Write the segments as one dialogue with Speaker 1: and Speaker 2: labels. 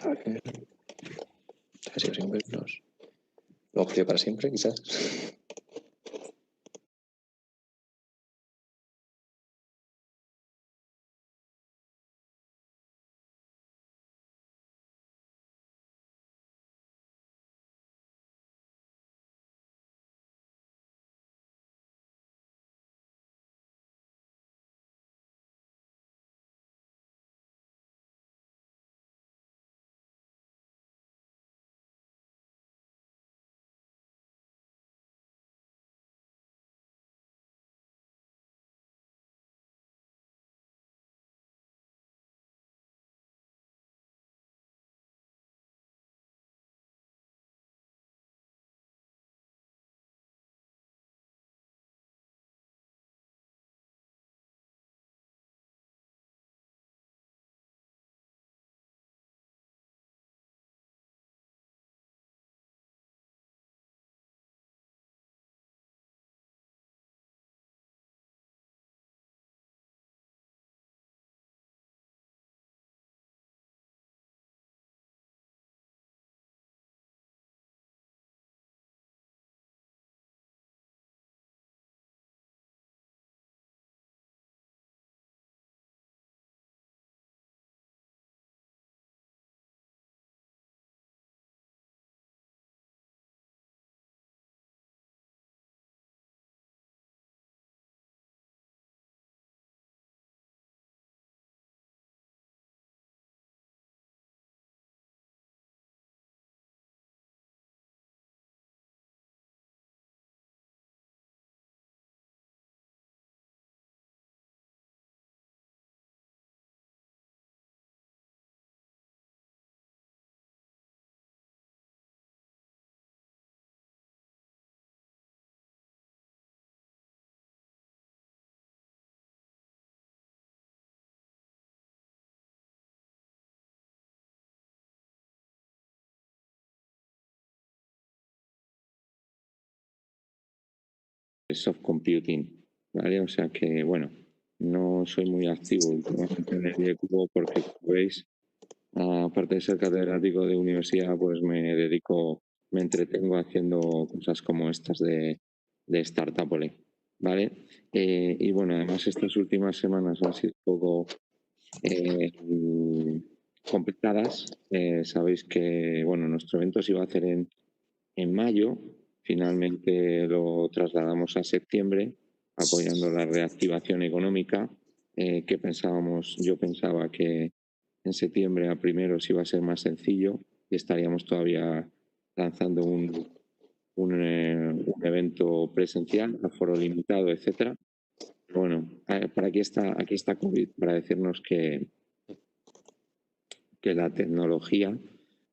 Speaker 1: Vale. Ha sido sin vernos. Lo quiero para siempre, quizás.
Speaker 2: Soft computing, ¿vale? O sea que, bueno, no soy muy activo últimamente en el IECUBO porque, como veis, aparte de ser catedrático de universidad, pues me entretengo haciendo cosas como estas de Startupole, ¿vale? Y bueno, además estas últimas semanas han sido un poco complicadas. Sabéis que, bueno, nuestro evento se iba a hacer en mayo. Finalmente lo trasladamos a septiembre, apoyando la reactivación económica que yo pensaba que en septiembre a primeros iba a ser más sencillo y estaríamos todavía lanzando un evento presencial, aforo limitado, etcétera. Bueno, para aquí está COVID para decirnos que la tecnología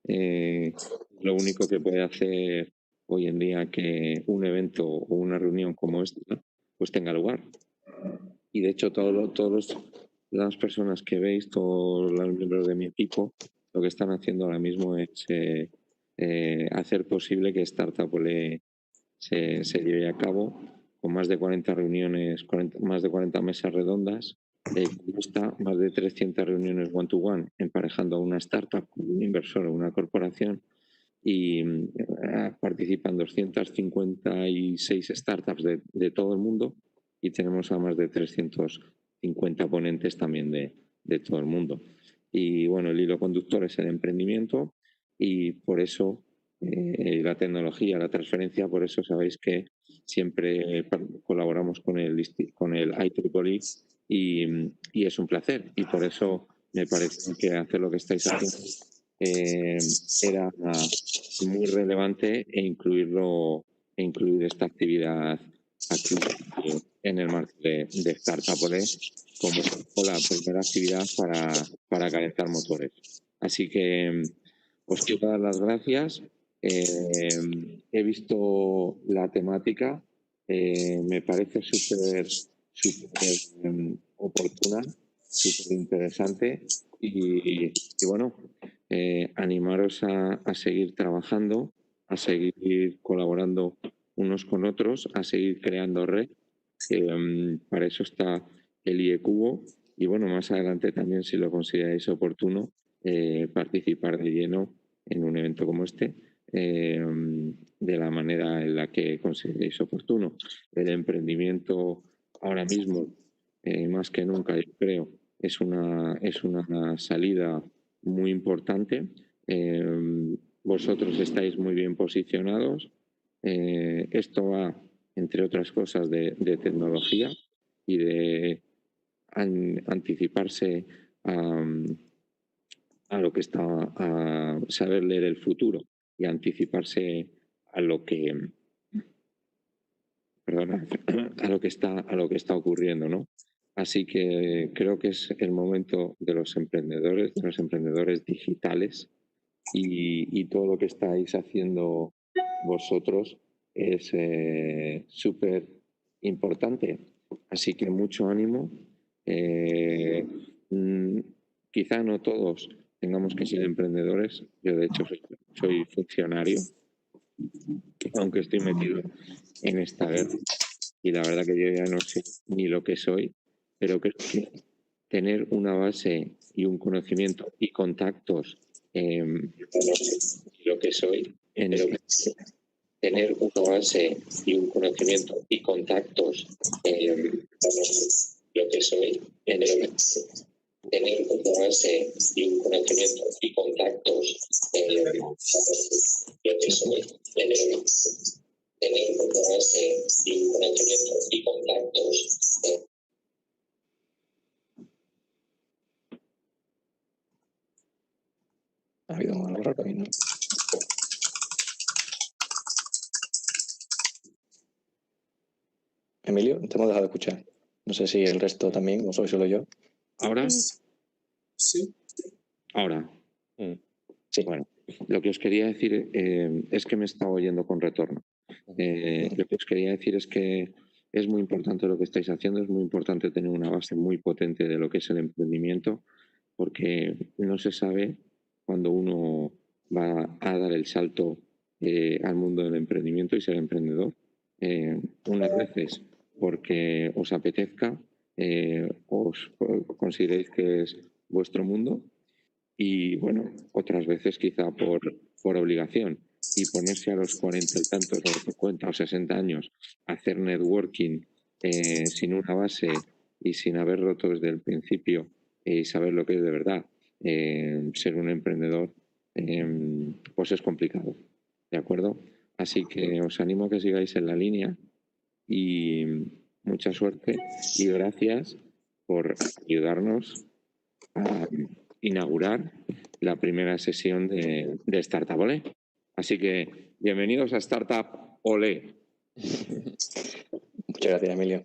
Speaker 2: lo único que puede hacer hoy en día que un evento o una reunión como esta pues tenga lugar. Y de hecho todas las personas que veis, todos los miembros de mi equipo, lo que están haciendo ahora mismo es hacer posible que Startupole se lleve a cabo con más de 40 reuniones, más de 40 mesas redondas, más de 300 reuniones one-to-one, emparejando a una startup con un inversor o una corporación, y participan 256 startups de todo el mundo, y tenemos a más de 350 ponentes también de todo el mundo. Y bueno, el hilo conductor es el emprendimiento, y por eso la tecnología, la transferencia, por eso sabéis que siempre colaboramos con el IEEE y es un placer, y por eso me parece que hacer lo que estáis haciendo era muy relevante incluir esta actividad aquí en el marco de Startupole como la primera actividad para calentar motores. Así que os quiero dar las gracias. He visto la temática, me parece súper oportuna, súper interesante, y bueno, animaros a seguir trabajando, a seguir colaborando unos con otros, a seguir creando red. Para eso está el IECUBO, y bueno, más adelante también, si lo consideráis oportuno, participar de lleno en un evento como este de la manera en la que consideréis oportuno. El emprendimiento ahora mismo, más que nunca, yo creo, es una salida muy importante. Vosotros estáis muy bien posicionados. Esto va, entre otras cosas, de tecnología y de anticiparse a lo que está, a saber leer el futuro y anticiparse a lo que, perdona, a lo que está ocurriendo, ¿no? Así que creo que es el momento de los emprendedores digitales y todo lo que estáis haciendo vosotros es súper importante. Así que mucho ánimo. Quizá no todos tengamos que ser emprendedores. Yo, de hecho, soy funcionario, aunque estoy metido en esta guerra. Y la verdad que yo ya no sé ni lo que soy, pero creo que tener una base y un conocimiento y contactos, lo que soy, tener una base y un conocimiento y contactos, lo que soy, tener una base y un conocimiento y contactos, lo que soy, tener una base y un conocimiento y contactos.
Speaker 1: Ha habido algo raro ahí, ¿no? Emilio, te hemos dejado de escuchar. No sé si el resto también, o soy solo yo.
Speaker 2: ¿Ahora?
Speaker 3: Sí.
Speaker 2: Ahora.
Speaker 1: Sí.
Speaker 2: Bueno, lo que os quería decir es que me estaba oyendo con retorno. Lo que os quería decir es que es muy importante lo que estáis haciendo, es muy importante tener una base muy potente de lo que es el emprendimiento, porque no se sabe cuándo uno va a dar el salto al mundo del emprendimiento y ser emprendedor. Unas veces porque os apetezca, os consideréis que es vuestro mundo, y bueno, otras veces quizá por obligación. Y ponerse a los 40 y tantos, o 50 o 60 años a hacer networking sin una base y sin haber roto desde el principio y saber lo que es de verdad ser un emprendedor, pues es complicado, ¿de acuerdo? Así que os animo a que sigáis en la línea y mucha suerte y gracias por ayudarnos a inaugurar la primera sesión de Startup Olé. Así que bienvenidos a Startup Olé.
Speaker 1: Muchas gracias, Emilio.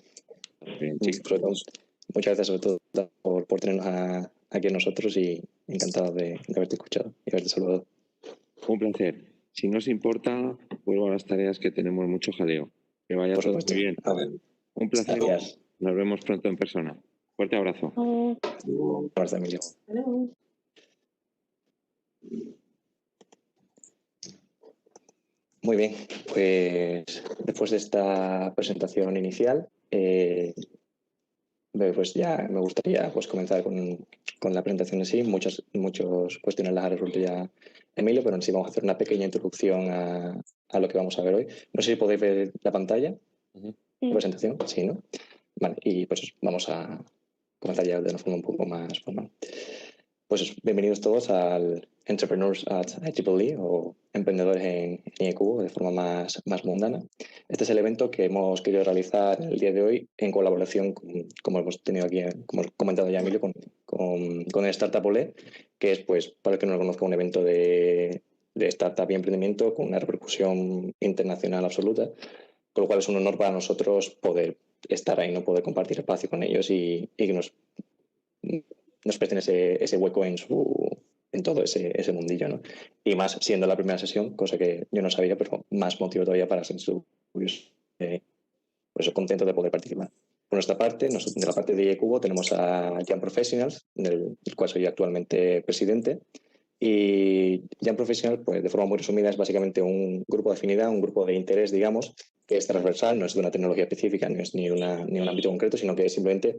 Speaker 2: Bien,
Speaker 1: Muchas gracias sobre todo por tenernos aquí a nosotros y encantado de haberte escuchado y haberte saludado.
Speaker 2: un placer. Si no os importa, vuelvo a las tareas, que tenemos mucho jaleo. Que vaya
Speaker 1: Por
Speaker 2: todo
Speaker 1: supuesto.
Speaker 2: muy bien. Un placer.
Speaker 1: Gracias.
Speaker 2: Nos vemos pronto en persona. Fuerte abrazo.
Speaker 1: Un abrazo, Emilio. Muy bien, pues después de esta presentación inicial, pues ya me gustaría pues comenzar con la presentación en sí. Muchas cuestiones las ha resuelto ya Emilio, pero en sí vamos a hacer una pequeña introducción a lo que vamos a ver hoy. No sé si podéis ver la pantalla, la presentación, sí, ¿no? Vale, y pues vamos a comenzar ya de una forma un poco más formal. Pues bienvenidos todos al Entrepreneurs at IEEE, o Emprendedores en IEQ, de forma más mundana. Este es el evento que hemos querido realizar el día de hoy en colaboración, como hemos tenido aquí, como he comentado ya Emilio, con el Startup Olé, que es, pues, para el que no lo conozca, un evento de startup y emprendimiento con una repercusión internacional absoluta, con lo cual es un honor para nosotros poder estar ahí, no poder compartir espacio con ellos y que nos presten ese hueco en todo ese mundillo, ¿no? Y más siendo la primera sesión, cosa que yo no sabía, pero más motivo todavía para ser curioso. Por eso contento de poder participar. Por nuestra parte, de la parte de IECubo, tenemos a Young Professionals, del cual soy actualmente presidente. Y Young Professional, pues de forma muy resumida, es básicamente un grupo de afinidad, un grupo de interés, digamos, que es transversal, no es de una tecnología específica, no es ni un ámbito concreto, sino que es simplemente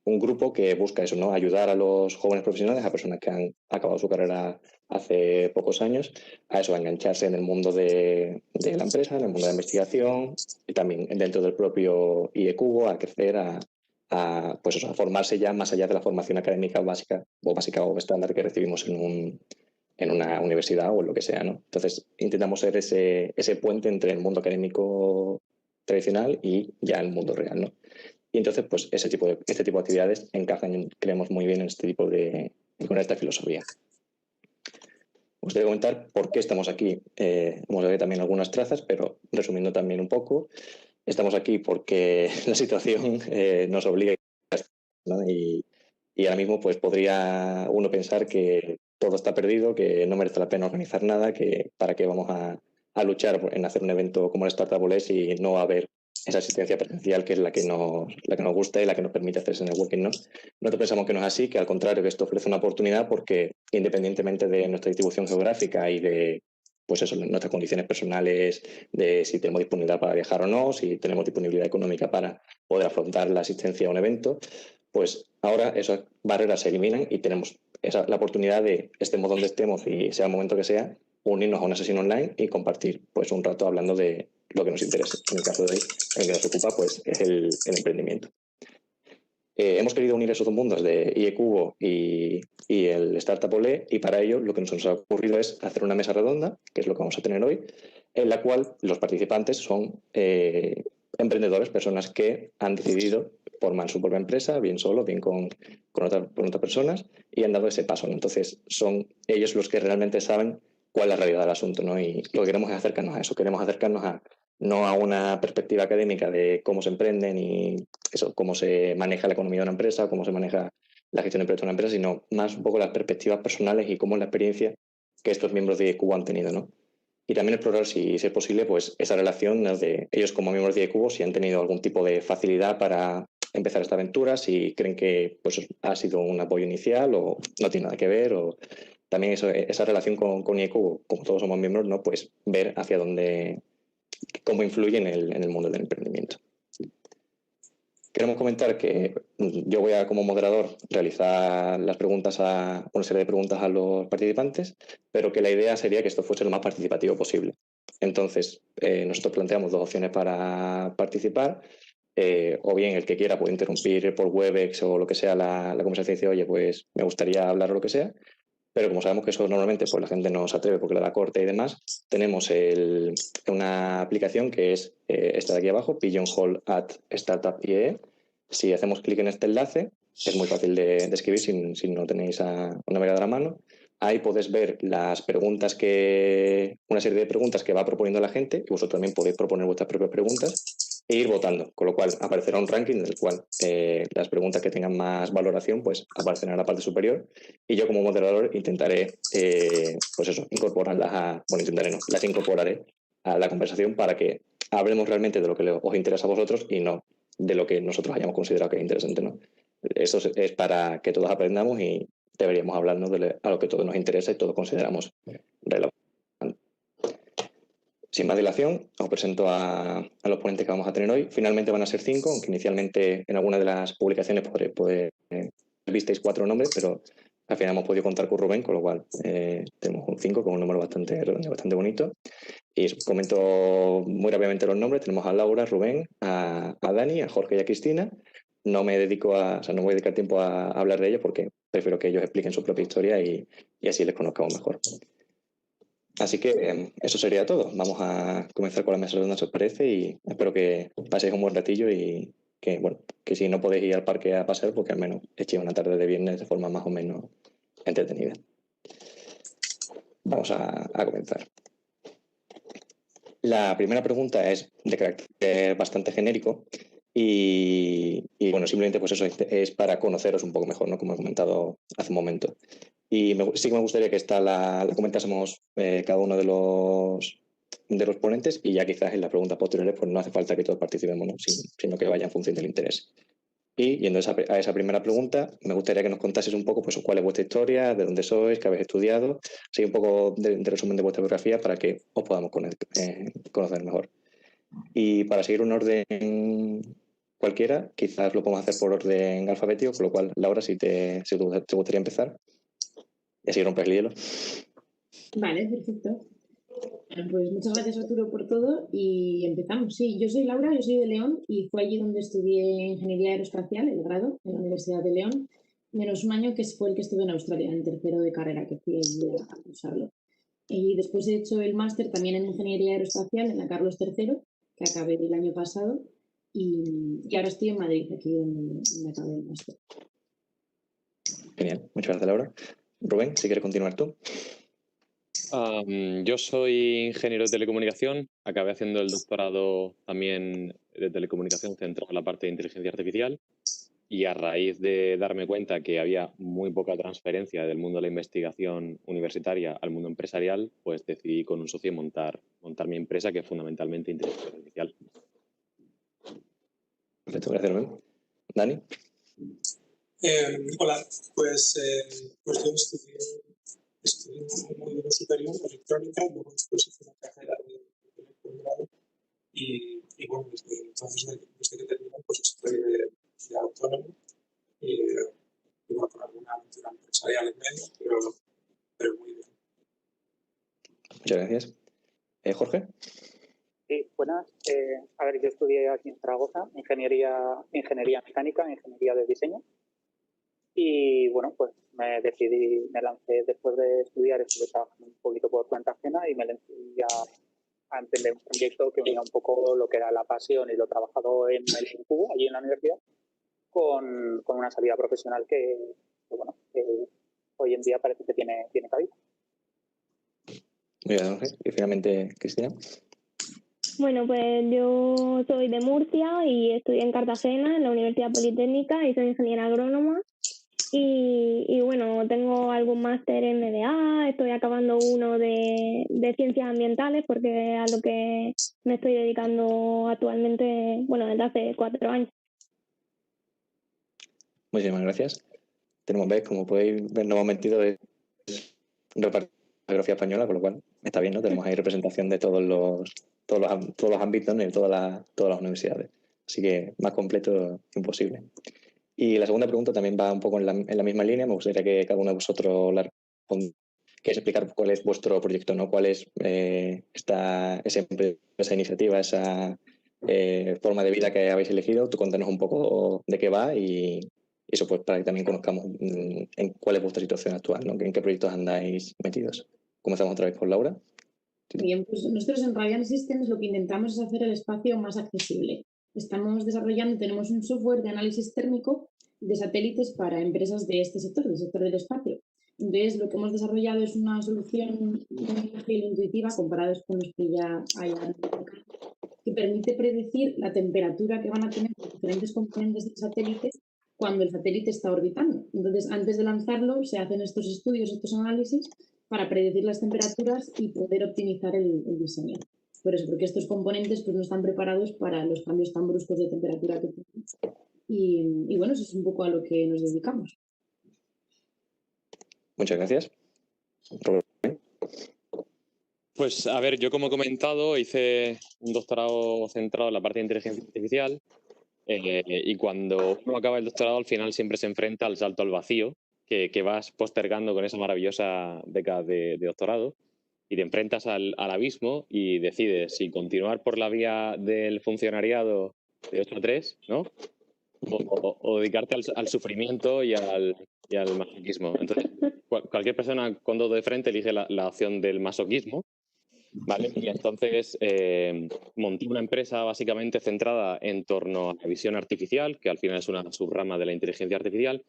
Speaker 1: un grupo que busca eso, ¿no? Ayudar a los jóvenes profesionales, a personas que han acabado su carrera hace pocos años, a eso, a engancharse en el mundo de la empresa, en el mundo de la investigación y también dentro del propio IECubo, a crecer, pues eso, a formarse ya más allá de la formación académica básica o estándar que recibimos en una universidad o en lo que sea, ¿no? Entonces, intentamos ser ese puente entre el mundo académico tradicional y ya el mundo real, ¿no? Y entonces, pues este tipo de actividades encajan, creemos, muy bien en con esta filosofía. Os voy a comentar por qué estamos aquí. Hemos ver también algunas trazas, pero resumiendo también un poco, estamos aquí porque la situación nos obliga, ¿no? Y ahora mismo pues podría uno pensar que todo está perdido, que no merece la pena organizar nada, que para qué vamos a luchar en hacer un evento como el Startup Olé si no va a haber esa asistencia presencial que es la que nos gusta y la que nos permite hacer ese networking, ¿no? Nosotros pensamos que no es así, que al contrario, que esto ofrece una oportunidad porque independientemente de nuestra distribución geográfica y de pues eso, nuestras condiciones personales, de si tenemos disponibilidad para viajar o no, si tenemos disponibilidad económica para poder afrontar la asistencia a un evento, pues ahora esas barreras se eliminan y tenemos la oportunidad de, estemos donde estemos y sea el momento que sea, unirnos a una sesión online y compartir pues un rato hablando de lo que nos interese. En el caso de hoy, el que nos ocupa pues es el emprendimiento. Hemos querido unir esos dos mundos de IECubo y el Startup Olé, y para ello lo que nos ha ocurrido es hacer una mesa redonda, que es lo que vamos a tener hoy, en la cual los participantes son emprendedores, personas que han decidido formar su propia empresa, bien solo, bien con otras personas, y han dado ese paso, ¿no? Entonces son ellos los que realmente saben cuál es la realidad del asunto, ¿no? Y lo que queremos es acercarnos a eso, queremos acercarnos no a una perspectiva académica de cómo se emprenden y eso, cómo se maneja la economía de una empresa, cómo se maneja la gestión de proyectos de una empresa, sino más un poco las perspectivas personales y cómo es la experiencia que estos miembros de IECubo han tenido, ¿no? Y también explorar, si es posible, pues esa relación de ellos como miembros de IECubo, si han tenido algún tipo de facilidad para empezar esta aventura, si creen que pues, ha sido un apoyo inicial o no tiene nada que ver, o también esa relación con IECubo, como todos somos miembros, ¿no? Pues ver hacia dónde, cómo influye en el mundo del emprendimiento. Queremos comentar que yo voy a, como moderador, realizar las preguntas una serie de preguntas a los participantes, pero que la idea sería que esto fuese lo más participativo posible. Entonces, nosotros planteamos dos opciones para participar, o bien el que quiera puede interrumpir por Webex o lo que sea la conversación y dice, oye, pues me gustaría hablar o lo que sea, pero como sabemos que eso normalmente pues la gente no se atreve porque le da corte y demás, tenemos una aplicación que es esta de aquí abajo, Pigeonhole @Startup IE. Si hacemos clic en este enlace, es muy fácil de escribir si no tenéis un navegador a mano. Ahí podéis ver una serie de preguntas que va proponiendo la gente, y vosotros también podéis proponer vuestras propias preguntas e ir votando, con lo cual aparecerá un ranking en el cual las preguntas que tengan más valoración pues aparecerán en la parte superior, y yo como moderador intentaré pues eso, las incorporaré a la conversación para que hablemos realmente de lo que os interesa a vosotros y no de lo que nosotros hayamos considerado que es interesante, ¿no? Eso es para que todos aprendamos y deberíamos hablarnos a lo que todos nos interesa y todos consideramos relevante. Sin más dilación, os presento a los ponentes que vamos a tener hoy. Finalmente van a ser 5, aunque inicialmente en alguna de las publicaciones visteis 4 nombres, pero al final hemos podido contar con Rubén, con lo cual tenemos un 5 con un número bastante bonito. Y os comento muy rápidamente los nombres. Tenemos a Laura, a Rubén, a Dani, a Jorge y a Cristina. No voy a dedicar tiempo a hablar de ellos porque prefiero que ellos expliquen su propia historia y así les conozcamos mejor. Así que eso sería todo. Vamos a comenzar con la mesa redonda, si os parece, y espero que paséis un buen ratillo y que si no podéis ir al parque a pasear, porque al menos echéis una tarde de viernes de forma más o menos entretenida. Vamos a comenzar. La primera pregunta es de carácter bastante genérico y bueno, simplemente pues eso es para conoceros un poco mejor, ¿no? Como he comentado hace un momento. Y sí que me gustaría que esta la comentásemos cada uno de los ponentes, y ya quizás en las preguntas posteriores pues no hace falta que todos participemos, ¿no? Sino que vaya en función del interés. Y yendo a esa primera pregunta, me gustaría que nos contases un poco pues, cuál es vuestra historia, de dónde sois, qué habéis estudiado, así un poco de resumen de vuestra biografía para que os podamos conocer mejor. Y para seguir un orden cualquiera, quizás lo podemos hacer por orden alfabético, con lo cual, Laura, si te gustaría empezar, y así rompes el hielo.
Speaker 4: Vale, perfecto. Bueno, pues muchas gracias, Arturo, por todo y empezamos. Sí, yo soy Laura, yo soy de León y fue allí donde estudié Ingeniería Aeroespacial, el grado, en la Universidad de León, menos un año que fue el que estuve en Australia, en tercero de carrera, que fui allí a cursarlo. Y después he hecho el máster también en Ingeniería Aeroespacial en la Carlos III, que acabé el año pasado, y ahora estoy en Madrid, aquí donde acabé el máster.
Speaker 1: Genial, muchas gracias, Laura. Rubén, si quieres continuar tú.
Speaker 5: Yo soy ingeniero de telecomunicación, acabé haciendo el doctorado también de telecomunicación centrado en la parte de inteligencia artificial y a raíz de darme cuenta que había muy poca transferencia del mundo de la investigación universitaria al mundo empresarial, pues decidí con un socio montar mi empresa, que es fundamentalmente inteligencia artificial.
Speaker 1: Perfecto, gracias, Rubén. Dani.
Speaker 3: Hola, pues yo estudié un módulo superior de electrónica, luego después hice una carrera de posgrado y bueno, desde entonces, desde que terminé, pues estoy de autónomo y bueno, con alguna aventura empresarial en medio, pero muy bien.
Speaker 1: Muchas gracias. Jorge.
Speaker 6: Sí, buenas. A ver, yo estudié aquí en Zaragoza, ingeniería mecánica, ingeniería de diseño. Y bueno, pues me lancé después de estudiar, estuve trabajando un poquito por cuenta ajena y me lancé a emprender un proyecto que unía un poco lo que era la pasión y lo trabajado en el Incubo, allí en la universidad, con una salida profesional que bueno, hoy en día parece que tiene cabida.
Speaker 1: Muy bien, Jorge. Y finalmente, Cristina.
Speaker 7: Bueno, pues yo soy de Murcia y estudié en Cartagena, en la Universidad Politécnica, y soy ingeniera agrónoma. Y bueno, tengo algún máster en MBA, estoy acabando uno de ciencias ambientales, porque a lo que me estoy dedicando actualmente, bueno, desde hace 4 años.
Speaker 1: Muchísimas gracias. ¿Ves? Como podéis ver, no hemos metido de repartir la geografía española, con lo cual está bien, ¿no? Tenemos ahí representación de todos los ámbitos, ¿no? Y de todas las universidades. Así que más completo imposible. Y la segunda pregunta también va un poco en la misma línea. Me gustaría que cada uno de vosotros la responda, que es explicar cuál es vuestro proyecto, ¿no? Cuál es esa iniciativa, esa forma de vida que habéis elegido. Tú cuéntanos un poco de qué va y eso, pues, para que también conozcamos en cuál es vuestra situación actual, ¿no? En qué proyectos andáis metidos. Comenzamos otra vez con Laura.
Speaker 4: Bien, pues nosotros en Radiant Systems lo que intentamos es hacer el espacio más accesible. Tenemos un software de análisis térmico de satélites para empresas de este sector, del sector del espacio. Entonces, lo que hemos desarrollado es una solución muy ágil e intuitiva comparada con los que ya hay en el mercado, que permite predecir la temperatura que van a tener los diferentes componentes del satélite cuando el satélite está orbitando. Entonces, antes de lanzarlo, se hacen estos estudios, estos análisis, para predecir las temperaturas y poder optimizar el diseño. Por eso, porque estos componentes pues, no están preparados para los cambios tan bruscos de temperatura que tenemos. Y bueno, eso es un poco a lo que nos dedicamos.
Speaker 1: Muchas gracias.
Speaker 5: Pues a ver, yo como he comentado, hice un doctorado centrado en la parte de inteligencia artificial y cuando uno acaba el doctorado al final siempre se enfrenta al salto al vacío que vas postergando con esa maravillosa beca de doctorado y te enfrentas al abismo y decides si continuar por la vía del funcionariado de 8 a 3, ¿no? O dedicarte al sufrimiento y al masoquismo. Entonces, cualquier persona con dedo de frente elige la opción del masoquismo, ¿vale? Y entonces monté una empresa básicamente centrada en torno a la visión artificial, que al final es una subrama de la inteligencia artificial,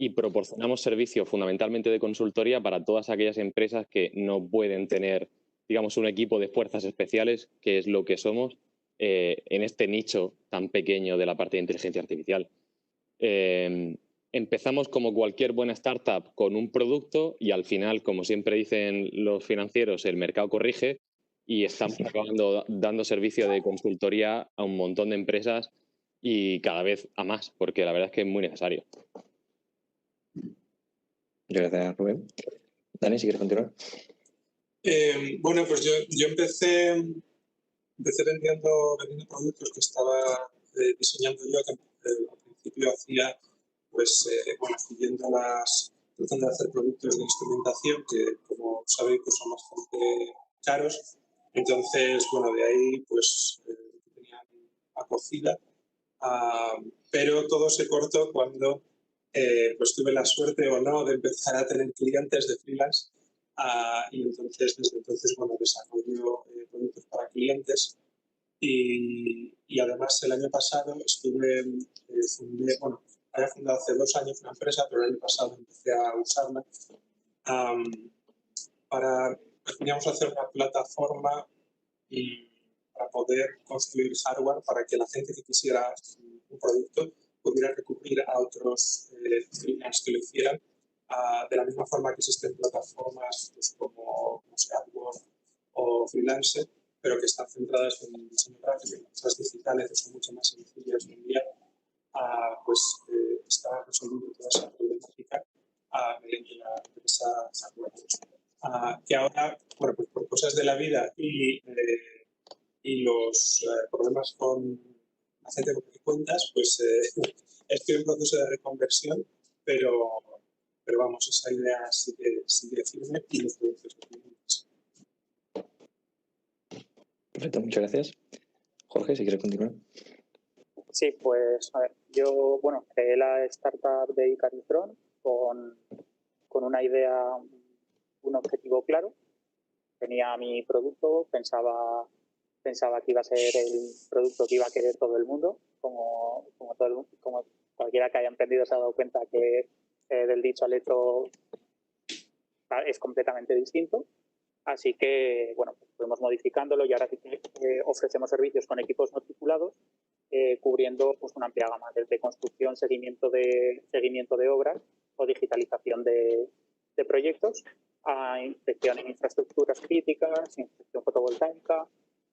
Speaker 5: y proporcionamos servicios fundamentalmente de consultoría para todas aquellas empresas que no pueden tener, digamos, un equipo de fuerzas especiales, que es lo que somos en este nicho tan pequeño de la parte de inteligencia artificial. Empezamos como cualquier buena startup con un producto y al final, como siempre dicen los financieros, el mercado corrige y estamos acabando dando servicio de consultoría a un montón de empresas y cada vez a más, porque la verdad es que es muy necesario.
Speaker 1: Muchas gracias, Rubén. Dani, si quieres continuar.
Speaker 3: Bueno, pues yo empecé vendiendo productos que estaba diseñando yo, que al principio hacía, pues, bueno, tratando de hacer productos de instrumentación que, como sabéis, pues son bastante caros. Entonces, bueno, de ahí, pues, tenían acogida. Pero todo se cortó cuando pues tuve la suerte o no de empezar a tener clientes de freelance y entonces desde entonces bueno desarrollo productos para clientes y además el año pasado había fundado hace 2 años una empresa, pero el año pasado empecé a usarla queríamos hacer una plataforma para poder construir hardware para que la gente que quisiera un producto pudiera recurrir a otros freelance que lo hicieran de la misma forma que existen plataformas pues, como AdWords o Freelancer, pero que están centradas en diseño gráfico, en cosas digitales que son mucho más sencillas de enviar, está resolviendo toda esa problemática mediante la empresa hardware. Que ahora, bueno, pues por cosas de la vida y los problemas con la gente con que cuentas, pues estoy en proceso de reconversión, pero vamos, esa idea sigue firme y los productos firmes.
Speaker 1: Perfecto, muchas gracias. Jorge, si quieres continuar.
Speaker 6: Sí, pues a ver, yo, bueno, creé la startup de Icaritron con una idea, un objetivo claro. Tenía mi producto, pensaba que iba a ser el producto que iba a querer todo el mundo, como cualquiera que haya emprendido se ha dado cuenta que del dicho al hecho es completamente distinto. Así que, bueno, pues fuimos modificándolo y ahora ofrecemos servicios con equipos no tripulados, cubriendo pues, una amplia gama, desde construcción, seguimiento de obras o digitalización de proyectos, a inspección en infraestructuras críticas, inspección fotovoltaica,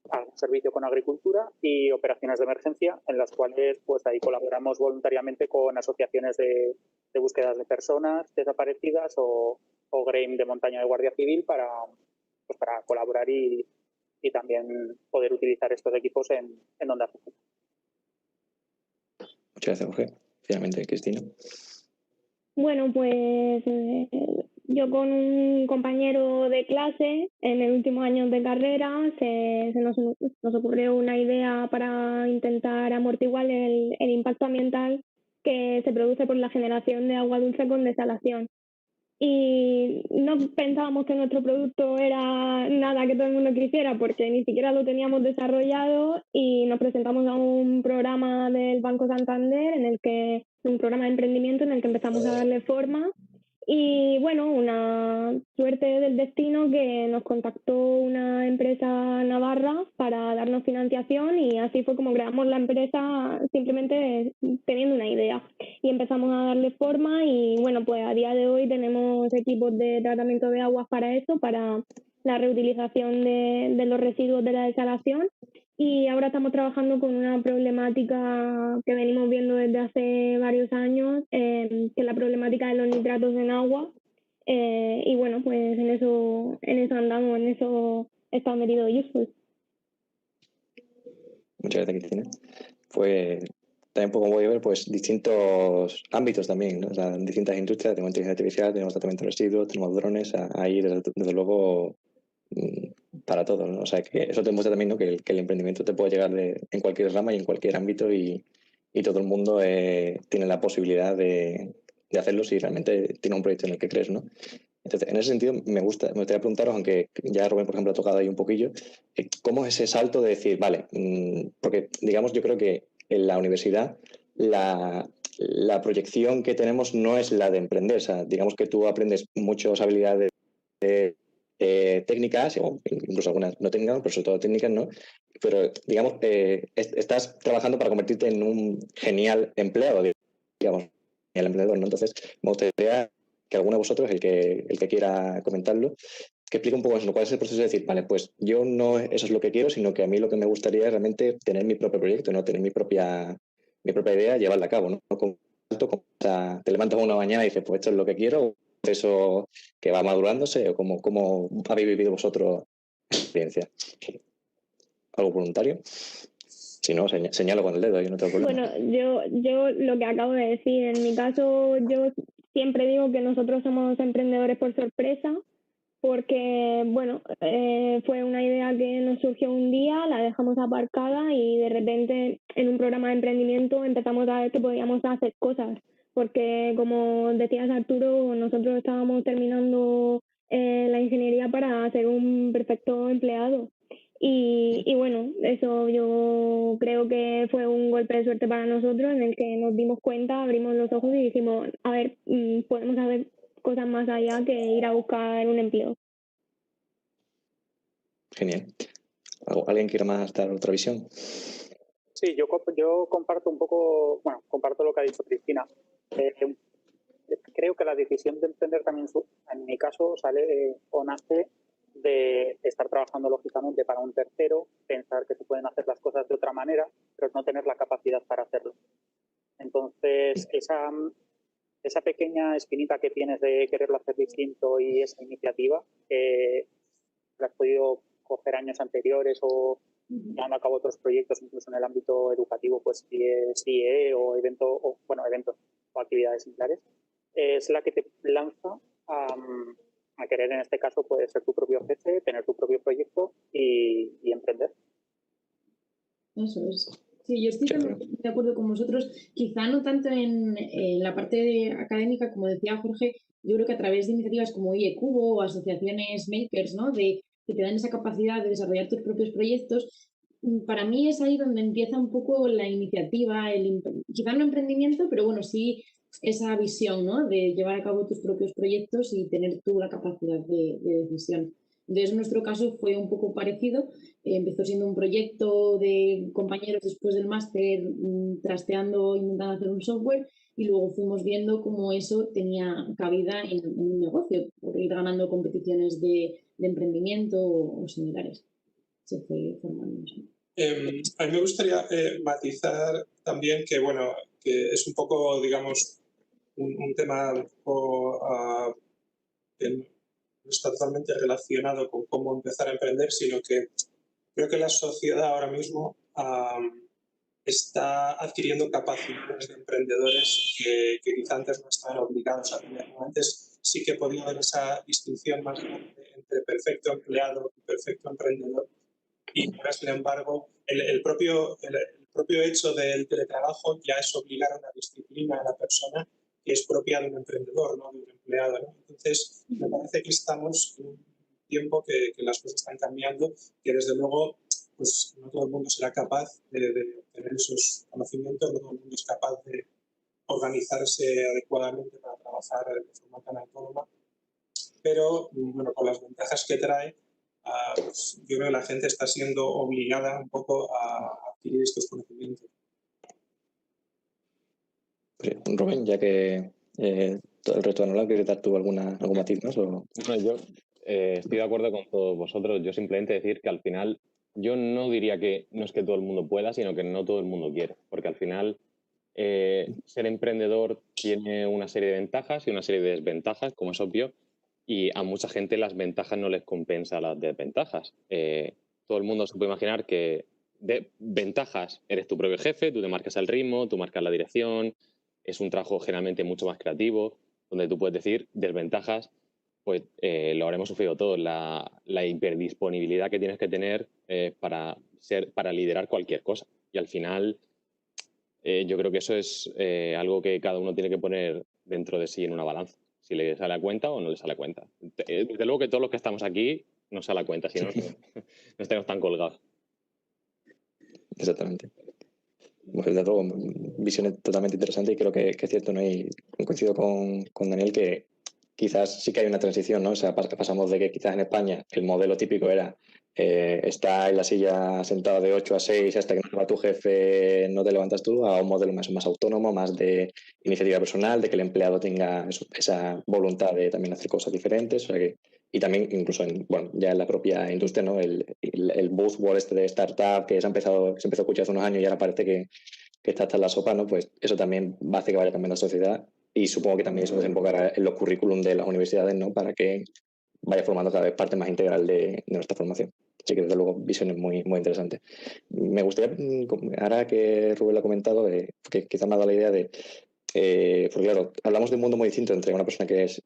Speaker 6: a servicio con agricultura y operaciones de emergencia, en las cuales pues ahí colaboramos voluntariamente con asociaciones de búsquedas de personas desaparecidas o GREIM de montaña de Guardia Civil para colaborar y también poder utilizar estos equipos en donde hace falta.
Speaker 1: Muchas gracias, Jorge. Finalmente, Cristina.
Speaker 7: Bueno, pues yo con un compañero de clase en el último año de carrera se nos ocurrió una idea para intentar amortiguar el impacto ambiental que se produce por la generación de agua dulce con desalación. Y no pensábamos que nuestro producto era nada que todo el mundo quisiera porque ni siquiera lo teníamos desarrollado y nos presentamos a un programa del Banco Santander, un programa de emprendimiento en el que empezamos a darle forma. Y bueno, una suerte del destino que nos contactó una empresa navarra para darnos financiación y así fue como creamos la empresa simplemente teniendo una idea. Y empezamos a darle forma y bueno, pues a día de hoy tenemos equipos de tratamiento de aguas para eso, para la reutilización de los residuos de la desalación. Y ahora estamos trabajando con una problemática que venimos viendo desde hace varios años, que es la problemática de los nitratos en agua. Y bueno, pues en eso andamos, en eso está metido Useful.
Speaker 1: Muchas gracias, Cristina. Pues también voy a ver pues distintos ámbitos también, ¿no? O sea, distintas industrias, tenemos inteligencia artificial, tenemos tratamiento de residuos, tenemos drones, ahí desde luego para todo, ¿no? O sea, que eso te muestra también, ¿no? que el emprendimiento te puede llegar en cualquier rama y en cualquier ámbito y todo el mundo tiene la posibilidad de hacerlo si realmente tiene un proyecto en el que crees, ¿no? Entonces, en ese sentido, me gustaría preguntaros, aunque ya Rubén, por ejemplo, ha tocado ahí un poquillo, ¿cómo es ese salto de decir, vale, porque digamos, yo creo que en la universidad la proyección que tenemos no es la de emprender, o sea, digamos que tú aprendes muchas habilidades técnicas, o incluso algunas no técnicas, pero sobre todo técnicas, ¿no? Pero, digamos, estás trabajando para convertirte en un genial empleado, digamos, genial emprendedor, ¿no? Entonces, me gustaría que alguno de vosotros, el que quiera comentarlo, que explique un poco eso, cuál es el proceso de decir, vale, pues yo no eso es lo que quiero, sino que a mí lo que me gustaría es realmente tener mi propio proyecto, ¿no? Tener mi propia idea, llevarla a cabo, ¿no? Te levantas una mañana y dices, pues esto es lo que quiero, eso que va madurándose, o cómo habéis vivido vosotros la experiencia. ¿Algo voluntario? Si no, señalo con el dedo y no tengo problema.
Speaker 7: Bueno, yo lo que acabo de decir, en mi caso, yo siempre digo que nosotros somos emprendedores por sorpresa, porque, bueno, fue una idea que nos surgió un día, la dejamos aparcada y de repente en un programa de emprendimiento empezamos a ver que podíamos hacer cosas, porque como decías Arturo, nosotros estábamos terminando la ingeniería para ser un perfecto empleado. Y bueno, eso yo creo que fue un golpe de suerte para nosotros en el que nos dimos cuenta, abrimos los ojos y dijimos, a ver, podemos hacer cosas más allá que ir a buscar un empleo.
Speaker 1: Genial. ¿Alguien quiere más dar otra visión?
Speaker 6: Sí, yo comparto un poco, bueno, comparto lo que ha dicho Cristina. Creo que la decisión de emprender también, en mi caso, sale o nace de estar trabajando lógicamente para un tercero, pensar que se pueden hacer las cosas de otra manera, pero no tener la capacidad para hacerlo. Entonces, esa pequeña espinita que tienes de quererlo hacer distinto y esa iniciativa, la has podido coger años anteriores o llevando a cabo otros proyectos, incluso en el ámbito educativo, pues CIE o eventos o actividades similares, es la que te lanza a querer, en este caso, puede ser tu propio jefe, tener tu propio proyecto y emprender.
Speaker 4: Eso es. Sí, yo estoy de acuerdo con vosotros, quizá no tanto en la parte académica, como decía Jorge, yo creo que a través de iniciativas como IECubo o asociaciones makers, ¿no? Que te dan esa capacidad de desarrollar tus propios proyectos, para mí es ahí donde empieza un poco la iniciativa, quizá no emprendimiento, pero bueno, sí esa visión, ¿no? De llevar a cabo tus propios proyectos y tener tú la capacidad de decisión. Entonces, en nuestro caso fue un poco parecido. Empezó siendo un proyecto de compañeros después del máster, trasteando, intentando hacer un software, y luego fuimos viendo cómo eso tenía cabida en un negocio, por ir ganando competiciones de emprendimiento o similares. Se fue formando eso.
Speaker 3: A mí me gustaría matizar también que, bueno, que es un poco, digamos, un tema un poco que no está totalmente relacionado con cómo empezar a emprender, sino que creo que la sociedad ahora mismo está adquiriendo capacidades de emprendedores que quizá antes no estaban obligados a tener. Antes sí que podía haber esa distinción más grande entre perfecto empleado y perfecto emprendedor. Y ahora, sin embargo, el propio hecho del teletrabajo ya es obligar a una disciplina a la persona que es propia de un emprendedor, no de un empleado, ¿no? Entonces, me parece que estamos en un tiempo que las cosas están cambiando, que desde luego pues no todo el mundo será capaz de tener esos conocimientos, no todo el mundo es capaz de organizarse adecuadamente para trabajar de forma tan autónoma, pero bueno, con las ventajas que trae, pues, yo creo que la gente está siendo obligada un poco a adquirir estos conocimientos.
Speaker 1: Rubén, ya que el resto no lo ¿quieres dar tú algún matiz más? O...
Speaker 5: Bueno, yo estoy de acuerdo con todos vosotros. Yo simplemente decir que al final yo no diría que no es que todo el mundo pueda, sino que no todo el mundo quiere. Porque al final ser emprendedor tiene una serie de ventajas y una serie de desventajas, como es obvio, y a mucha gente las ventajas no les compensa las desventajas. Todo el mundo se puede imaginar que de ventajas eres tu propio jefe, tú te marcas el ritmo, tú marcas la dirección, es un trabajo generalmente mucho más creativo, donde tú puedes decir desventajas, pues lo habremos sufrido todos, la hiperdisponibilidad que tienes que tener para liderar cualquier cosa. Y al final yo creo que eso es algo que cada uno tiene que poner dentro de sí en una balanza, si le sale a cuenta o no le sale a cuenta. Desde luego que todos los que estamos aquí nos sale a cuenta, si no, no estemos tan colgados.
Speaker 1: Exactamente. Pues de luego, visión totalmente interesante y creo que es cierto, ¿no? Y coincido con Daniel que quizás sí que hay una transición, ¿no? O sea, pasamos de que quizás en España el modelo típico era está en la silla sentado de 8 a 6 hasta que no va tu jefe, no te levantas tú, a un modelo más autónomo, más de iniciativa personal, de que el empleado tenga esa voluntad de también hacer cosas diferentes. O sea que, y también incluso ya en la propia industria, ¿no? El buzzword este de startup que se empezó a escuchar hace unos años y ahora parece que está hasta en la sopa, ¿no? Pues eso también va a hacer que vaya cambiando la sociedad y supongo que también eso desembocará en los currículum de las universidades, ¿no? Para que vaya formando cada vez parte más integral de nuestra formación. sí que desde luego visiones muy, muy interesantes. Me gustaría, ahora que Rubén lo ha comentado, que quizá me ha dado la idea de, porque claro, hablamos de un mundo muy distinto entre una persona que es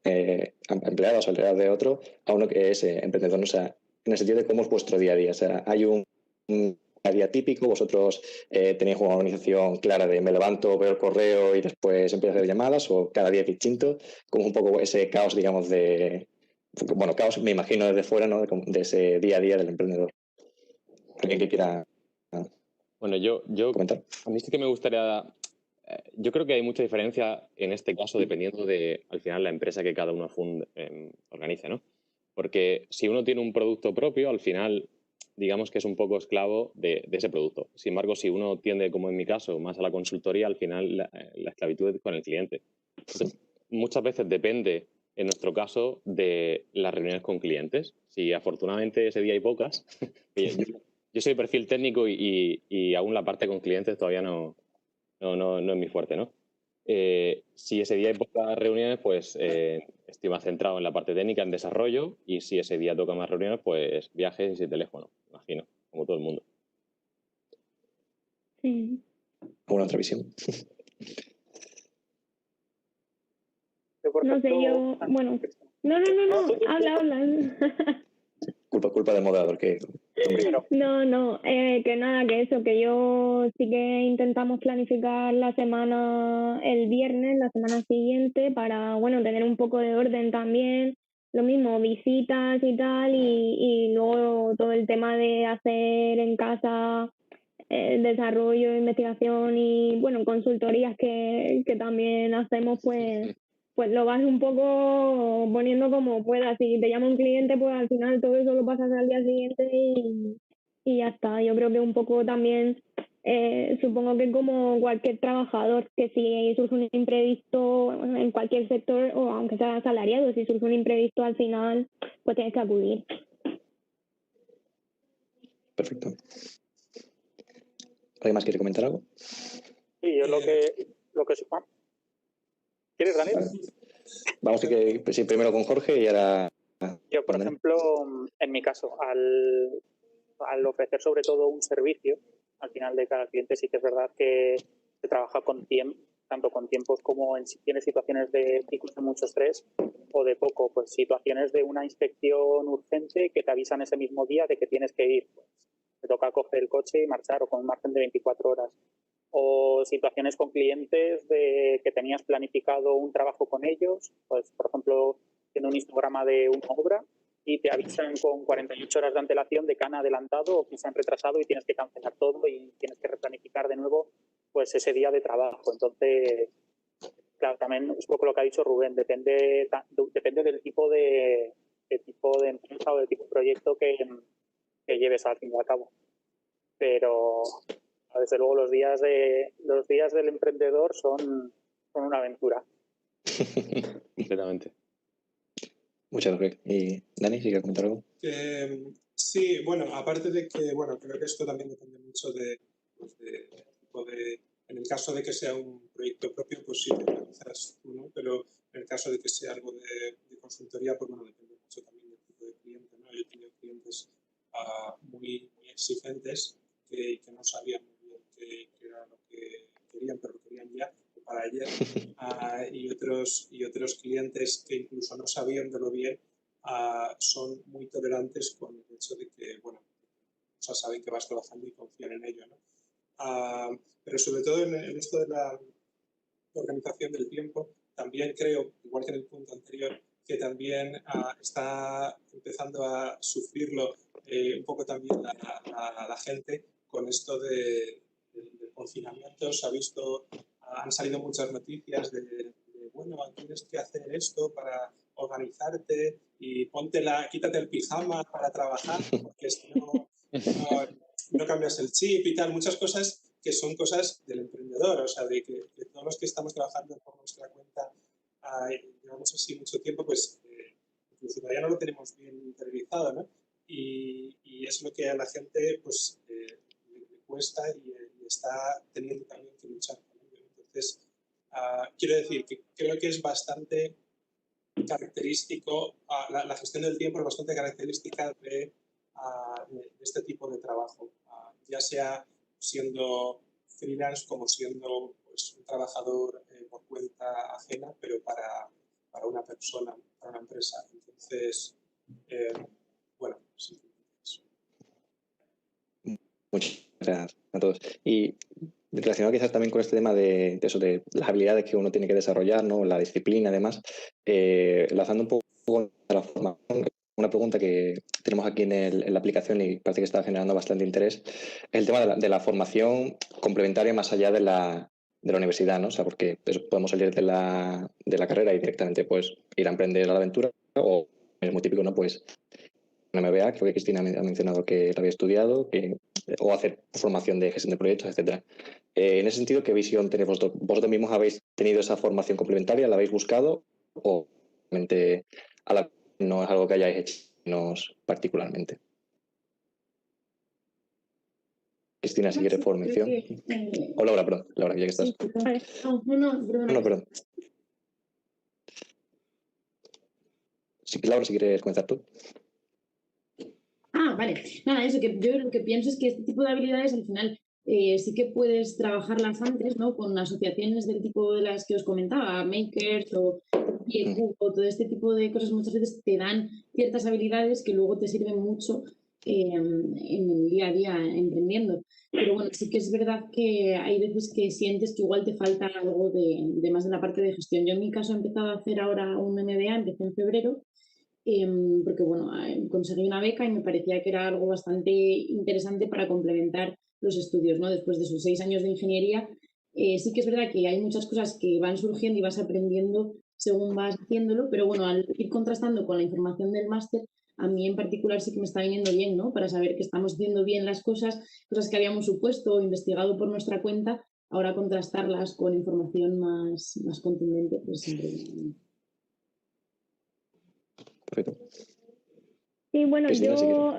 Speaker 1: empleada o salariada de otro a uno que es emprendedor, ¿no? O sea, en el sentido de cómo es vuestro día a día. O sea, hay un día típico, vosotros tenéis una organización clara de me levanto, veo el correo y después empiezo a hacer llamadas, o cada día es distinto, como un poco ese caos, digamos, bueno, caos me imagino desde fuera, ¿no? De ese día a día del emprendedor. ¿Alguien que quiera
Speaker 5: Bueno, yo
Speaker 1: comentar?
Speaker 5: a mí sí que me gustaría, yo creo que hay mucha diferencia en este caso dependiendo de, al final, la empresa que cada uno organice, ¿no? Porque si uno tiene un producto propio, al final, digamos que es un poco esclavo de ese producto. Sin embargo, si uno tiende, como en mi caso, más a la consultoría, al final la esclavitud es con el cliente. Entonces, muchas veces depende, en nuestro caso, de las reuniones con clientes. Si afortunadamente ese día hay pocas, yo soy perfil técnico y aún la parte con clientes todavía no es mi fuerte, ¿no? Si ese día hay pocas reuniones, pues estoy más centrado en la parte técnica, en desarrollo, y si ese día toca más reuniones, pues viajes y teléfono, imagino, como todo el mundo.
Speaker 7: Sí.
Speaker 1: ¿Alguna otra visión?
Speaker 6: Yo, por
Speaker 7: No sé,
Speaker 6: ejemplo,
Speaker 7: bueno. No, habla.
Speaker 1: Culpa del moderador, que...
Speaker 7: No, que nada, que eso, que yo sí que intentamos planificar la semana el viernes, la semana siguiente, para, bueno, tener un poco de orden también. Lo mismo, visitas y tal, y luego todo el tema de hacer en casa desarrollo, investigación y, bueno, consultorías que también hacemos, pues lo vas un poco poniendo como puedas. Si te llama un cliente, pues al final todo eso lo pasas al día siguiente y ya está. Yo creo que un poco también, supongo que como cualquier trabajador, que si surge un imprevisto en cualquier sector, o aunque sea asalariado, si surge un imprevisto al final, pues tienes que acudir.
Speaker 1: Perfecto. ¿Alguien más quiere comentar algo?
Speaker 6: Sí, yo lo que supongo. ¿Quieres, Daniel?
Speaker 1: Vale. Vamos a que sí, primero con Jorge y ahora...
Speaker 6: Yo, por ejemplo, en mi caso, al ofrecer sobre todo un servicio, al final de cada cliente sí que es verdad que se trabaja con tiempo, tanto con tiempos como si tienes situaciones de picos de mucho estrés o de poco, pues situaciones de una inspección urgente que te avisan ese mismo día de que tienes que ir. Pues, te toca coger el coche y marchar o con un margen de 24 horas. O situaciones con clientes de que tenías planificado un trabajo con ellos, pues por ejemplo, en un histograma de una obra y te avisan con 48 horas de antelación de que han adelantado o que se han retrasado y tienes que cancelar todo y tienes que replanificar de nuevo pues ese día de trabajo. Entonces, claro, también es un poco lo que ha dicho Rubén, depende del tipo de empresa o del tipo de proyecto que lleves al fin y al cabo. Pero desde luego los días del emprendedor son una aventura.
Speaker 5: Completamente.
Speaker 1: Muchas gracias. ¿Y Dani, si quieres comentar algo?
Speaker 3: Sí, bueno, aparte de que, bueno, creo que esto también depende mucho en el caso de que sea un proyecto propio, pues sí, te organizas tú, ¿no? Pero en el caso de que sea algo de consultoría, pues bueno, depende mucho también del tipo de cliente, ¿no? Yo he tenido clientes muy exigentes que no sabían muy bien qué era lo que querían, pero lo querían ya, o para ayer, y otros clientes que incluso no sabiéndolo bien, son muy tolerantes con el hecho de que, bueno, o sea, saben que vas trabajando y confían en ello, ¿no? Pero sobre todo en esto de la organización del tiempo, también creo, igual que en el punto anterior, que también está empezando a sufrirlo un poco también la gente con esto del confinamiento. Se ha visto, han salido muchas noticias de bueno, tienes que hacer esto para organizarte y quítate el pijama para trabajar, porque si no cambias el chip y tal, muchas cosas que son cosas del emprendedor, o sea, de que todos los que estamos trabajando por nuestra cuenta, llevamos así mucho tiempo, pues incluso todavía no lo tenemos bien interiorizado, ¿no? Y es lo que a la gente pues le cuesta y está teniendo también que luchar con ello. Entonces, quiero decir que creo que es bastante característico, la gestión del tiempo es bastante característica de de este tipo de trabajo, ya sea siendo freelance como siendo pues, un trabajador por cuenta ajena, pero para una persona, para una empresa. Entonces, bueno, sí.
Speaker 1: Muchas gracias a todos. Y relacionado quizás también con este tema de eso, de las habilidades que uno tiene que desarrollar, ¿no? La disciplina, además, lanzando un poco a la formación, una pregunta que tenemos aquí en la aplicación y parece que está generando bastante interés, es el tema de la formación complementaria más allá de la universidad, ¿no? O sea, porque podemos salir de la carrera y directamente pues, ir a emprender a la aventura, o es muy típico, ¿no? Pues una MBA, creo que Cristina ha mencionado que la había estudiado, o hacer formación de gestión de proyectos, etcétera. En ese sentido, ¿qué visión tenéis vosotros? ¿Vosotros mismos habéis tenido esa formación complementaria? ¿La habéis buscado? ¿O realmente no es algo que hayáis hecho particularmente? Cristina, si quieres formación. O Laura, perdón. Laura, ya que estás. No, perdón. Laura, si quieres comenzar tú.
Speaker 4: Vale. Nada, eso que yo lo que pienso es que este tipo de habilidades al final sí que puedes trabajarlas antes, ¿no? Con asociaciones del tipo de las que os comentaba, Makers o IEQ, o todo este tipo de cosas muchas veces te dan ciertas habilidades que luego te sirven mucho en el día a día emprendiendo. Pero bueno, sí que es verdad que hay veces que sientes que igual te falta algo de más de la parte de gestión. Yo en mi caso he empezado a hacer ahora un MBA, empecé en febrero, porque bueno, conseguí una beca y me parecía que era algo bastante interesante para complementar los estudios, ¿no? Después de sus 6 años de ingeniería, sí que es verdad que hay muchas cosas que van surgiendo y vas aprendiendo según vas haciéndolo, pero bueno, al ir contrastando con la información del máster, a mí en particular sí que me está viniendo bien, ¿no? Para saber que estamos haciendo bien las cosas que habíamos supuesto o investigado por nuestra cuenta, ahora contrastarlas con información más contundente, pues siempre viene.
Speaker 1: Perfecto.
Speaker 7: Sí, bueno,
Speaker 1: Cristina, si
Speaker 7: yo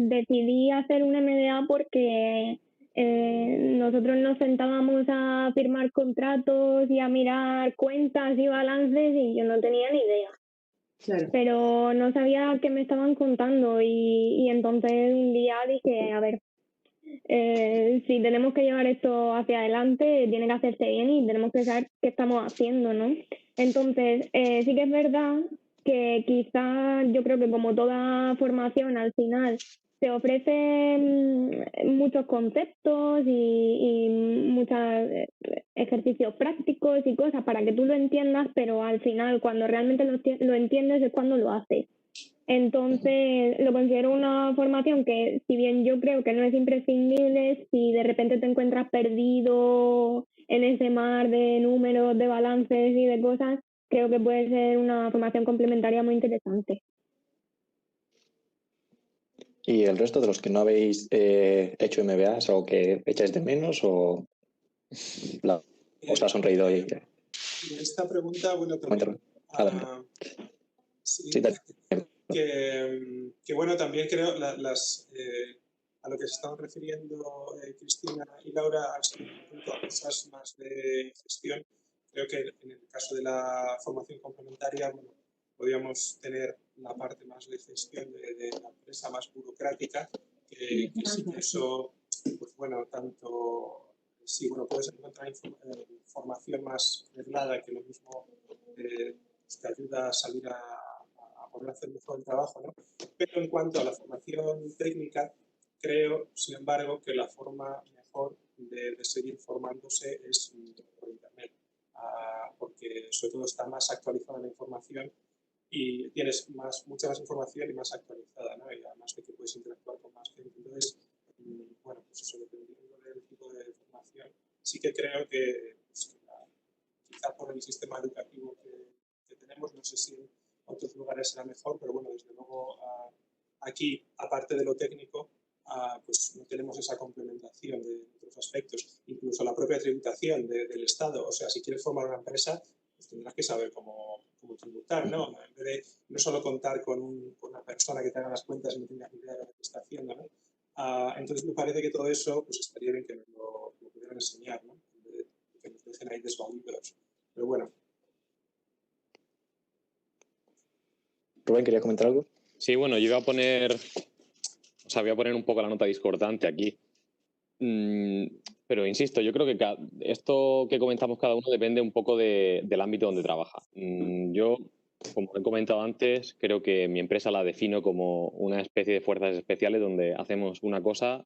Speaker 7: decidí hacer un MBA porque nosotros nos sentábamos a firmar contratos y a mirar cuentas y balances y yo no tenía ni idea.
Speaker 4: Claro.
Speaker 7: Pero no sabía qué me estaban contando y entonces un día dije, a ver, si tenemos que llevar esto hacia adelante, tiene que hacerse bien y tenemos que saber qué estamos haciendo, ¿no? Entonces, sí que es verdad que quizá yo creo que como toda formación al final se ofrecen muchos conceptos y muchos ejercicios prácticos y cosas para que tú lo entiendas, pero al final cuando realmente lo entiendes es cuando lo haces. Entonces, lo considero una formación que, si bien yo creo que no es imprescindible, si de repente te encuentras perdido en ese mar de números, de balances y de cosas, creo que puede ser una formación complementaria muy interesante.
Speaker 1: ¿Y el resto de los que no habéis hecho MBA, es algo que echáis de menos o os ha sonreído hoy?
Speaker 3: Y esta pregunta, bueno, también... sí, que bueno, también creo a lo que se estaban refiriendo Cristina y Laura, a cosas más de gestión. Creo que en el caso de la formación complementaria, bueno, podríamos tener la parte más de gestión de la empresa más burocrática, que sí que eso, pues bueno, tanto... Sí, bueno, puedes encontrar información más reglada que lo mismo te ayuda a salir a poder hacer mejor el trabajo, ¿no? Pero en cuanto a la formación técnica, creo, sin embargo, que la forma mejor de seguir formándose es por Internet, porque sobre todo está más actualizada la información y tienes mucha más información y más actualizada, ¿no? Y además de que puedes interactuar con más gente. Entonces, bueno, pues eso, dependiendo del tipo de formación, sí que creo que pues, quizá por el sistema educativo que tenemos, no sé si en otros lugares será mejor, pero bueno, desde luego aquí, aparte de lo técnico, pues no tenemos esa complementación de otros aspectos, incluso la propia tributación del Estado. O sea, si quieres formar una empresa, pues tendrás que saber cómo tributar, ¿no? En vez de no solo contar con una persona que te haga las cuentas y no tengas ni idea de lo que está haciendo, ¿no? Entonces me parece que todo eso pues estaría bien que nos lo pudieran enseñar, ¿no? Que nos dejen ahí desvalidos. Pero bueno.
Speaker 1: Rubén, ¿quería comentar algo?
Speaker 5: Sí, bueno, yo iba a poner o sea, voy a poner un poco la nota discordante aquí. Pero insisto, yo creo que esto que comentamos cada uno depende un poco del ámbito donde trabaja. Yo, como he comentado antes, creo que mi empresa la defino como una especie de fuerzas especiales donde hacemos una cosa,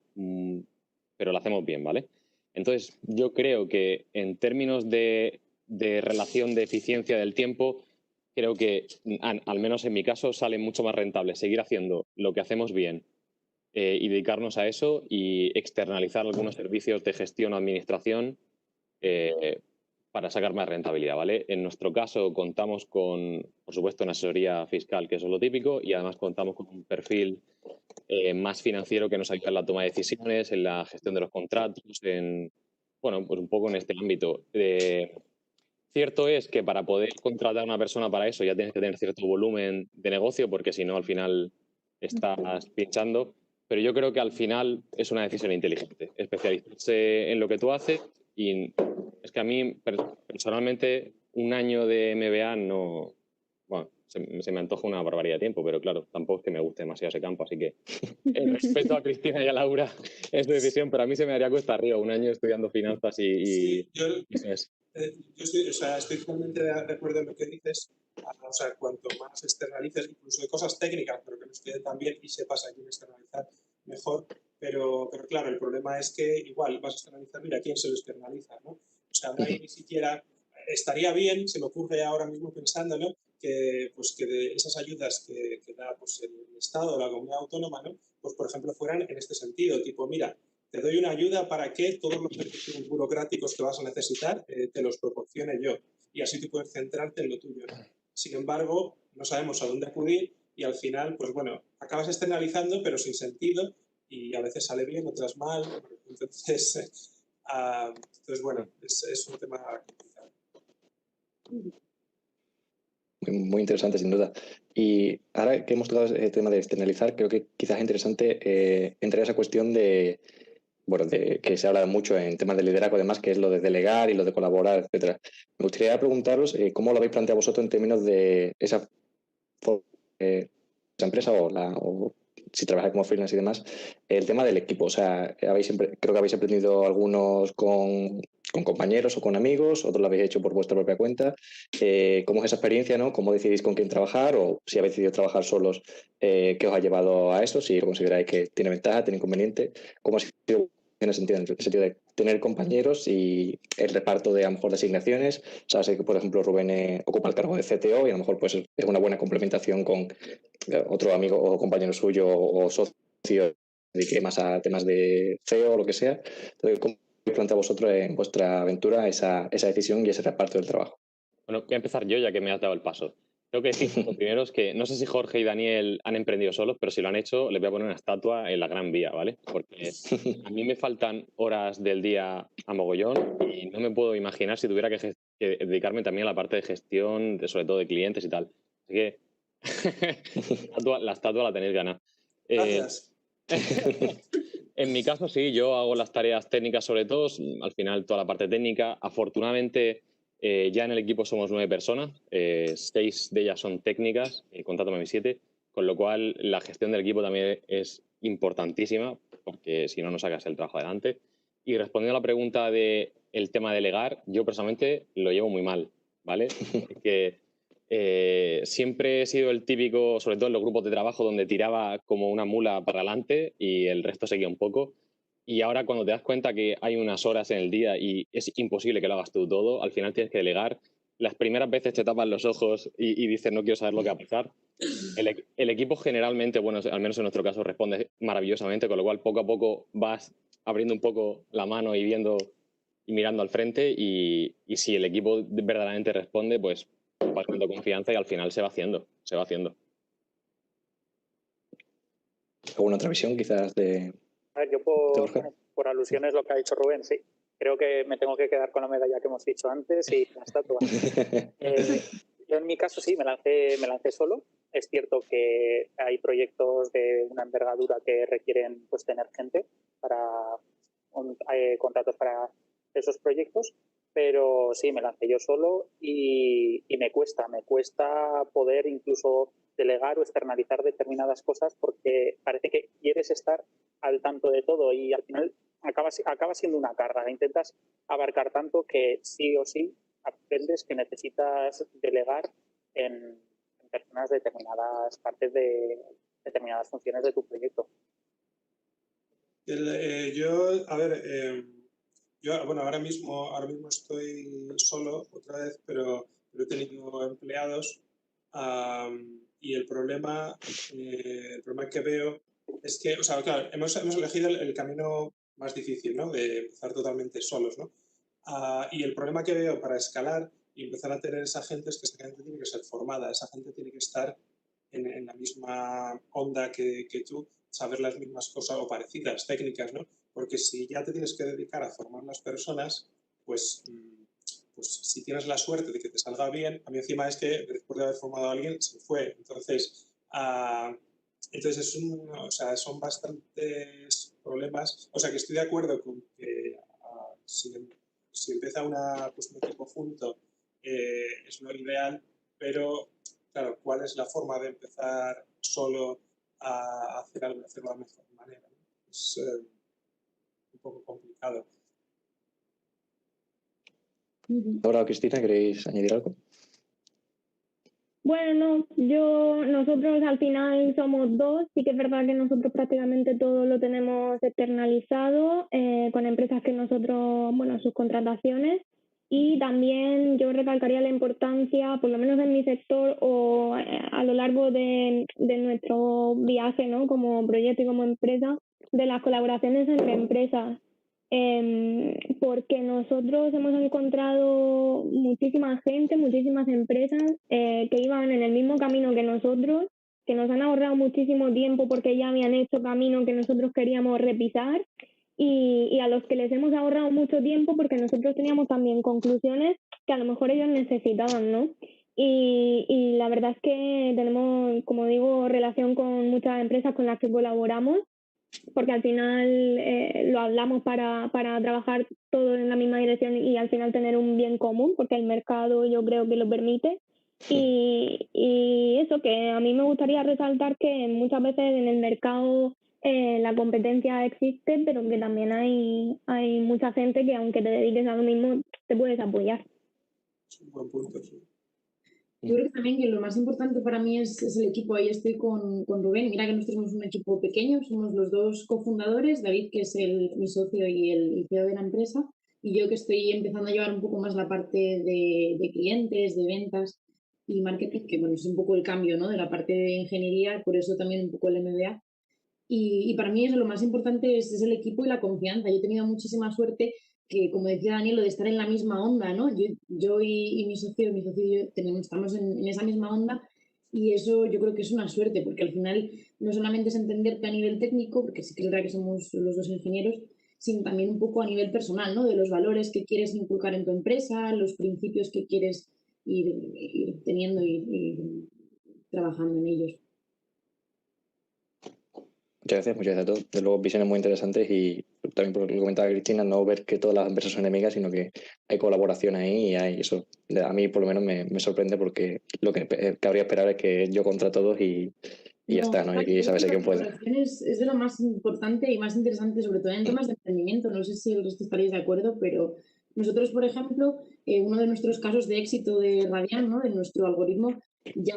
Speaker 5: pero la hacemos bien, ¿vale? Entonces, yo creo que en términos de relación de eficiencia del tiempo, creo que, al menos en mi caso, sale mucho más rentable seguir haciendo lo que hacemos bien y dedicarnos a eso y externalizar algunos servicios de gestión o administración para sacar más rentabilidad, ¿vale? En nuestro caso contamos con, por supuesto, una asesoría fiscal, que eso es lo típico, y además contamos con un perfil más financiero que nos ayuda en la toma de decisiones, en la gestión de los contratos, bueno, pues un poco en este ámbito. Cierto es que para poder contratar a una persona para eso ya tienes que tener cierto volumen de negocio, porque si no, al final estás pinchando. Pero yo creo que al final es una decisión inteligente, especializarse en lo que tú haces. Y es que a mí, personalmente, un año de MBA no... Bueno, se me antoja una barbaridad de tiempo, pero claro, tampoco es que me guste demasiado ese campo. Así que, respeto a Cristina y a Laura, es su decisión, pero a mí se me haría cuesta arriba un año estudiando finanzas
Speaker 3: Sí, yo
Speaker 5: es.
Speaker 3: estoy totalmente de acuerdo en lo que dices. O sea, cuanto más externalices, incluso de cosas técnicas, pero que nos quede tan bien y sepas a quién externalizar, mejor. Pero claro, el problema es que igual vas a externalizar, mira, ¿quién se lo externaliza? ¿No? O sea, no hay ni siquiera... Estaría bien, se me ocurre ahora mismo pensándolo, que de esas ayudas que da pues, el Estado o la comunidad autónoma, ¿no? Pues por ejemplo fueran en este sentido, tipo, mira, te doy una ayuda para que todos los servicios burocráticos que vas a necesitar te los proporcione yo y así tú puedes centrarte en lo tuyo. Sin embargo, no sabemos a dónde acudir y al final, pues bueno, acabas externalizando pero sin sentido y a veces sale bien, otras mal. Entonces, bueno, es un tema complicado.
Speaker 1: Muy interesante, sin duda. Y ahora que hemos tocado el tema de externalizar, creo que quizás es interesante entrar a esa cuestión de, bueno, de que se habla mucho en temas de liderazgo, además, que es lo de delegar y lo de colaborar, etcétera. Me gustaría preguntaros cómo lo habéis planteado vosotros en términos de esa empresa o si trabajáis como freelance y demás, el tema del equipo. O sea, creo que habéis aprendido algunos con compañeros o con amigos, otros lo habéis hecho por vuestra propia cuenta. ¿Cómo es esa experiencia, no? ¿Cómo decidís con quién trabajar? O si habéis decidido trabajar solos, ¿qué os ha llevado a eso? Si consideráis que tiene ventaja, tiene inconveniente. ¿Cómo ha sido en el sentido de tener compañeros y el reparto de, a lo mejor, de asignaciones? O sea, sé que, por ejemplo, Rubén ocupa el cargo de CTO y a lo mejor pues, es una buena complementación con otro amigo o compañero suyo o socio dedique más a temas de CEO o lo que sea. Entonces, ¿cómo plantea vosotros en vuestra aventura esa decisión y ese reparto del trabajo?
Speaker 5: Bueno, voy a empezar yo, ya que me has dado el paso. Tengo que decir, lo primero es que no sé si Jorge y Daniel han emprendido solos, pero si lo han hecho, les voy a poner una estatua en la Gran Vía, ¿vale? Porque a mí me faltan horas del día a mogollón y no me puedo imaginar si tuviera que dedicarme también a la parte de gestión, sobre todo de clientes y tal. Así que la estatua la tenéis ganada.
Speaker 3: Gracias.
Speaker 5: En mi caso, sí, yo hago las tareas técnicas sobre todo, al final toda la parte técnica. Afortunadamente, ya en el equipo somos 9 personas, 6 de ellas son técnicas, contándome a mis 7, con lo cual la gestión del equipo también es importantísima, porque si no, no sacas el trabajo adelante. Y respondiendo a la pregunta del tema de delegar, yo personalmente lo llevo muy mal, ¿vale? Porque siempre he sido el típico, sobre todo en los grupos de trabajo, donde tiraba como una mula para adelante y el resto seguía un poco. Y ahora cuando te das cuenta que hay unas horas en el día y es imposible que lo hagas tú todo, al final tienes que delegar. Las primeras veces te tapan los ojos y dices no quiero saber lo que va a pasar. El equipo generalmente, bueno, al menos en nuestro caso, responde maravillosamente, con lo cual poco a poco vas abriendo un poco la mano y viendo y mirando al frente y si el equipo verdaderamente responde, pues vas dando confianza y al final se va haciendo.
Speaker 1: ¿Alguna otra visión quizás de...?
Speaker 6: A ver, yo por alusiones lo que ha dicho Rubén, sí. Creo que me tengo que quedar con la medalla que hemos dicho antes y la estatua. Yo en mi caso sí, me lancé solo. Es cierto que hay proyectos de una envergadura que requieren pues tener gente para contratos para esos proyectos, pero sí, me lancé yo solo y me cuesta poder incluso delegar o externalizar determinadas cosas porque parece que quieres estar al tanto de todo y al final acaba siendo una carga. Intentas abarcar tanto que sí o sí aprendes que necesitas delegar en personas determinadas partes de determinadas funciones de tu proyecto.
Speaker 3: Yo ahora mismo estoy solo otra vez, pero he tenido empleados y el problema que veo es que, o sea, claro, hemos elegido el camino más difícil, ¿no? De empezar totalmente solos, ¿no? Y el problema que veo para escalar y empezar a tener esa gente es que esa gente tiene que ser formada, esa gente tiene que estar en la misma onda que tú, saber las mismas cosas o parecidas, técnicas, ¿no? Porque si ya te tienes que dedicar a formar las personas, pues si tienes la suerte de que te salga bien, a mí encima es que después de haber formado a alguien se fue. Entonces son bastantes problemas. O sea, que estoy de acuerdo con que si empieza un equipo junto es lo ideal, pero claro, ¿cuál es la forma de empezar solo a hacer algo, hacerlo de la mejor manera? Es un poco complicado.
Speaker 1: Ahora, Cristina, ¿queréis añadir algo?
Speaker 7: Bueno, no, nosotros al final somos dos, sí que es verdad que nosotros prácticamente todo lo tenemos externalizado con empresas que nosotros, bueno, sus contrataciones, y también yo recalcaría la importancia, por lo menos en mi sector o a lo largo de nuestro viaje, ¿no? Como proyecto y como empresa, de las colaboraciones entre empresas. Porque nosotros hemos encontrado muchísima gente, muchísimas empresas que iban en el mismo camino que nosotros, que nos han ahorrado muchísimo tiempo porque ya habían hecho camino que nosotros queríamos repisar y a los que les hemos ahorrado mucho tiempo porque nosotros teníamos también conclusiones que a lo mejor ellos necesitaban, ¿no? Y la verdad es que tenemos, como digo, relación con muchas empresas con las que colaboramos, porque al final lo hablamos para trabajar todo en la misma dirección y al final tener un bien común, porque el mercado yo creo que lo permite. Y eso, que a mí me gustaría resaltar que muchas veces en el mercado la competencia existe, pero que también hay mucha gente que aunque te dediques a lo mismo, te puedes apoyar.
Speaker 3: Es un buen punto, sí.
Speaker 4: Yo creo que también que lo más importante para mí es el equipo. Ahí estoy con Rubén. Mira que nosotros somos un equipo pequeño, somos los dos cofundadores, David, que es mi socio y el CEO de la empresa, y yo que estoy empezando a llevar un poco más la parte de clientes, de ventas y marketing, que bueno, es un poco el cambio, ¿no? De la parte de ingeniería, por eso también un poco el MBA. Y para mí eso, lo más importante es el equipo y la confianza. Yo he tenido muchísima suerte que, como decía Daniel, lo de estar en la misma onda, ¿no? Yo y mi socio y yo estamos en esa misma onda y eso yo creo que es una suerte, porque al final no solamente es entenderte a nivel técnico, porque sí que es verdad que somos los dos ingenieros, sino también un poco a nivel personal, ¿no? De los valores que quieres inculcar en tu empresa, los principios que quieres ir teniendo y ir trabajando en ellos.
Speaker 1: Muchas gracias a todos. De luego, visiones muy interesantes y también por lo que comentaba Cristina, no ver que todas las empresas son enemigas, sino que hay colaboración ahí y hay eso. A mí por lo menos me sorprende porque lo que cabría esperar es que yo contra todos y ya está, ¿no? Y aquí sabes quién puede.
Speaker 4: Es de lo más importante y más interesante, sobre todo en temas de emprendimiento. No sé si el resto estaréis de acuerdo, pero nosotros, por ejemplo, uno de nuestros casos de éxito de Radian, ¿no? De nuestro algoritmo, ya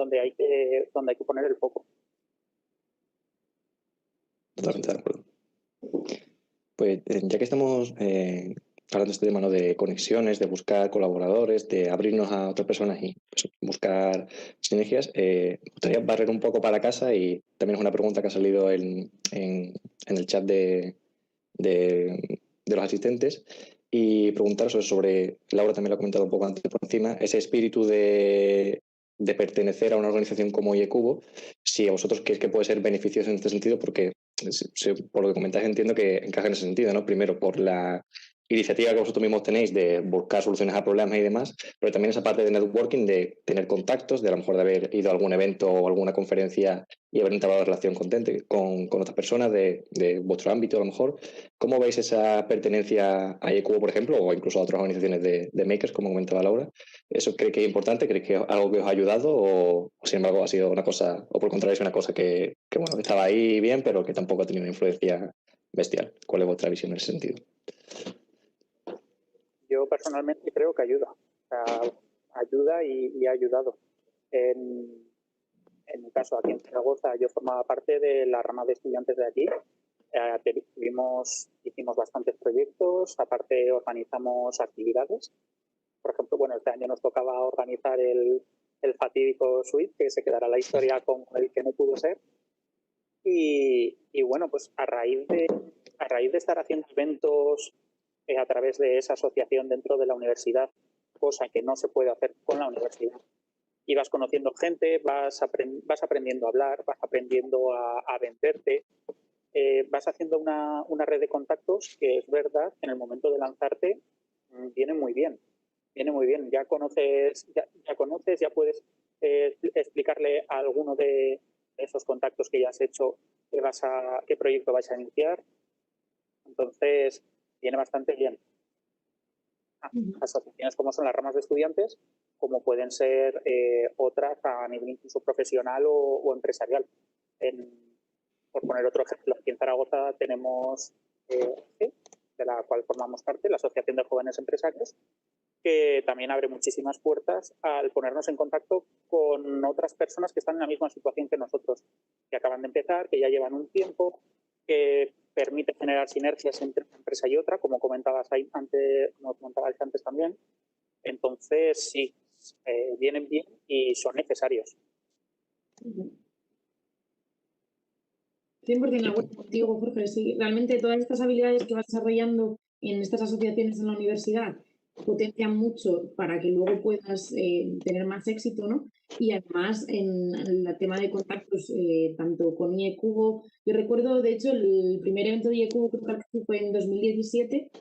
Speaker 6: donde hay que poner el foco.
Speaker 1: Totalmente de acuerdo. Pues ya que estamos hablando de este tema, ¿no?, de conexiones, de buscar colaboradores, de abrirnos a otras personas y pues, buscar sinergias, me gustaría barrer un poco para casa, y también es una pregunta que ha salido en el chat de los asistentes, y preguntaros sobre, Laura también lo ha comentado un poco antes por encima, ese espíritu de pertenecer a una organización como IECubo, si a vosotros creéis que puede ser beneficioso en este sentido, porque por lo que comentáis entiendo que encaja en ese sentido, ¿no? Primero por la iniciativa que vosotros mismos tenéis de buscar soluciones a problemas y demás, pero también esa parte de networking, de tener contactos, de a lo mejor de haber ido a algún evento o alguna conferencia y haber entablado relación con otras personas de vuestro ámbito a lo mejor. ¿Cómo veis esa pertenencia a IECubo, por ejemplo, o incluso a otras organizaciones de makers, como comentaba Laura? ¿Eso cree que es importante? ¿Crees que es algo que os ha ayudado? O sin embargo ha sido una cosa, o por el contrario es una cosa que bueno, estaba ahí bien, pero que tampoco ha tenido una influencia bestial? ¿Cuál es vuestra visión en ese sentido?
Speaker 6: Yo personalmente creo que ayuda. O sea, ayuda y ha ayudado. En mi caso, aquí en Zaragoza, yo formaba parte de la rama de estudiantes de aquí. Hicimos bastantes proyectos, aparte organizamos actividades. Por ejemplo, bueno, este año nos tocaba organizar el fatídico suite, que se quedará la historia como el que no pudo ser. Y bueno, pues a raíz de estar haciendo eventos a través de esa asociación dentro de la universidad, cosa que no se puede hacer con la universidad, y vas conociendo gente, vas aprendiendo a hablar, vas aprendiendo a venderte, vas haciendo una red de contactos que es verdad, en el momento de lanzarte viene muy bien. Ya conoces, ya puedes explicarle a alguno de esos contactos que ya has hecho qué proyecto vais a iniciar. Entonces, viene bastante bien. Asociaciones como son las ramas de estudiantes, como pueden ser otras a nivel incluso profesional o empresarial. Por poner otro ejemplo, aquí en Zaragoza tenemos, de la cual formamos parte, la Asociación de Jóvenes Empresarios, que también abre muchísimas puertas al ponernos en contacto con otras personas que están en la misma situación que nosotros, que acaban de empezar, que ya llevan un tiempo, que permite generar sinergias entre una empresa y otra, como comentabais antes también. Entonces, sí, vienen bien y son necesarios.
Speaker 4: 100% de acuerdo contigo, Jorge. Sí, realmente todas estas habilidades que vas desarrollando en estas asociaciones en la universidad potencian mucho para que luego puedas tener más éxito, ¿no? Y además en el tema de contactos, tanto con IECubo, yo recuerdo, de hecho, el primer evento de IECubo creo que fue en 2017.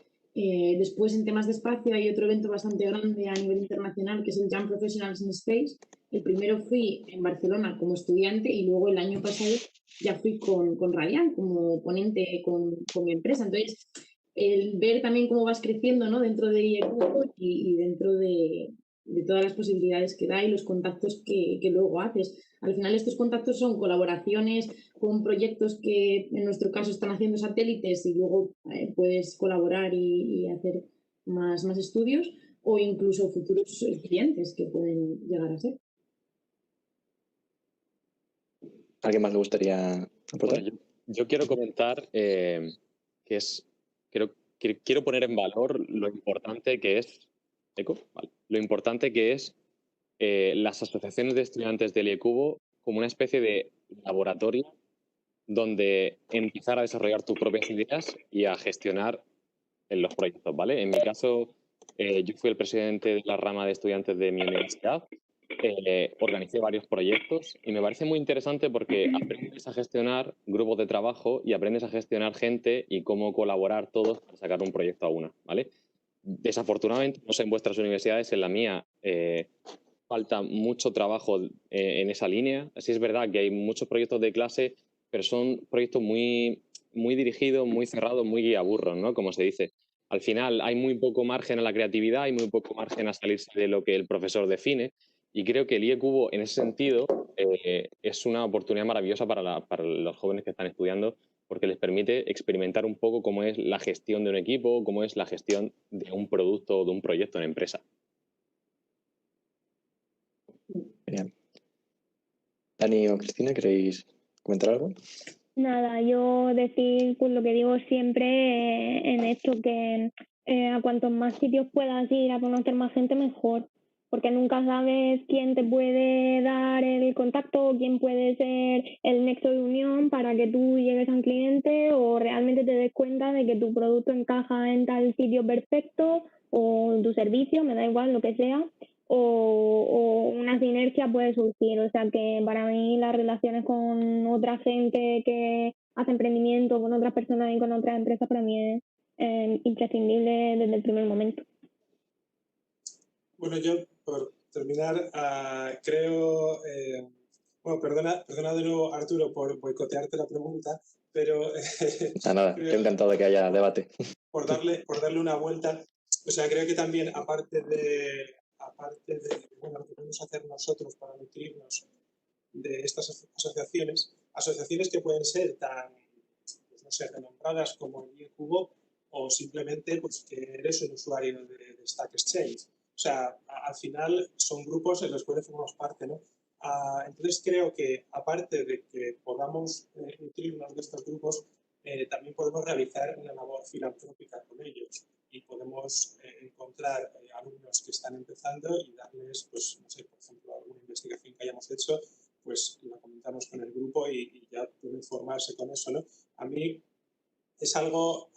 Speaker 4: Después, en temas de espacio, hay otro evento bastante grande a nivel internacional, que es el Young Professionals in Space. El primero fui en Barcelona como estudiante y luego el año pasado ya fui con Radian como ponente con mi empresa. Entonces, el ver también cómo vas creciendo, ¿no?, dentro de IECubo y dentro de todas las posibilidades que da y los contactos que luego haces. Al final estos contactos son colaboraciones con proyectos que en nuestro caso están haciendo satélites y luego puedes colaborar y hacer más estudios, o incluso futuros clientes que pueden llegar a ser.
Speaker 1: ¿Alguien más le gustaría aportar?
Speaker 5: Bueno, yo quiero comentar quiero poner en valor lo importante que es lo importante que es las asociaciones de estudiantes del IECubo como una especie de laboratorio donde empezar a desarrollar tus propias ideas y a gestionar en los proyectos, ¿vale? En mi caso, yo fui el presidente de la rama de estudiantes de mi universidad, organicé varios proyectos y me parece muy interesante porque aprendes a gestionar grupos de trabajo y aprendes a gestionar gente y cómo colaborar todos para sacar un proyecto a una, ¿vale? Desafortunadamente, no sé en vuestras universidades, en la mía falta mucho trabajo en esa línea. Sí es verdad que hay muchos proyectos de clase, pero son proyectos muy, muy dirigidos, muy cerrados, muy guiaburros, ¿no? Como se dice. Al final hay muy poco margen a la creatividad, hay muy poco margen a salirse de lo que el profesor define, y creo que el IECubo en ese sentido es una oportunidad maravillosa para los jóvenes que están estudiando, porque les permite experimentar un poco cómo es la gestión de un equipo, cómo es la gestión de un producto o de un proyecto en empresa.
Speaker 1: Genial. Dani o Cristina, ¿queréis comentar algo?
Speaker 7: Nada, yo decir pues lo que digo siempre en esto, que a cuantos más sitios puedas ir a conocer más gente, mejor, porque nunca sabes quién te puede dar el contacto o quién puede ser el nexo de unión para que tú llegues a un cliente o realmente te des cuenta de que tu producto encaja en tal sitio perfecto o tu servicio, me da igual lo que sea, o una sinergia puede surgir. O sea que para mí las relaciones con otra gente que hace emprendimiento, con otras personas y con otras empresas, para mí es imprescindible desde el primer momento.
Speaker 3: Bueno, yo por terminar, creo, bueno, perdona de nuevo, Arturo, por boicotearte la pregunta, pero
Speaker 1: Nada, estoy encantado de que haya debate.
Speaker 3: Por darle una vuelta, o sea, creo que también, aparte de bueno, lo que podemos hacer nosotros para nutrirnos de estas asociaciones que pueden ser tan, pues, no sé, renombradas como el Cubo, o simplemente pues, que eres un usuario de Stack Exchange. O sea, al final son grupos en los cuales formamos parte, ¿no? Entonces creo que, aparte de que podamos nutrirnos de estos grupos, también podemos realizar una labor filantrópica con ellos y podemos encontrar alumnos que están empezando y darles, pues, no sé, por ejemplo, alguna investigación que hayamos hecho, pues la comentamos con el grupo y ya pueden formarse con eso, ¿no? A mí es algo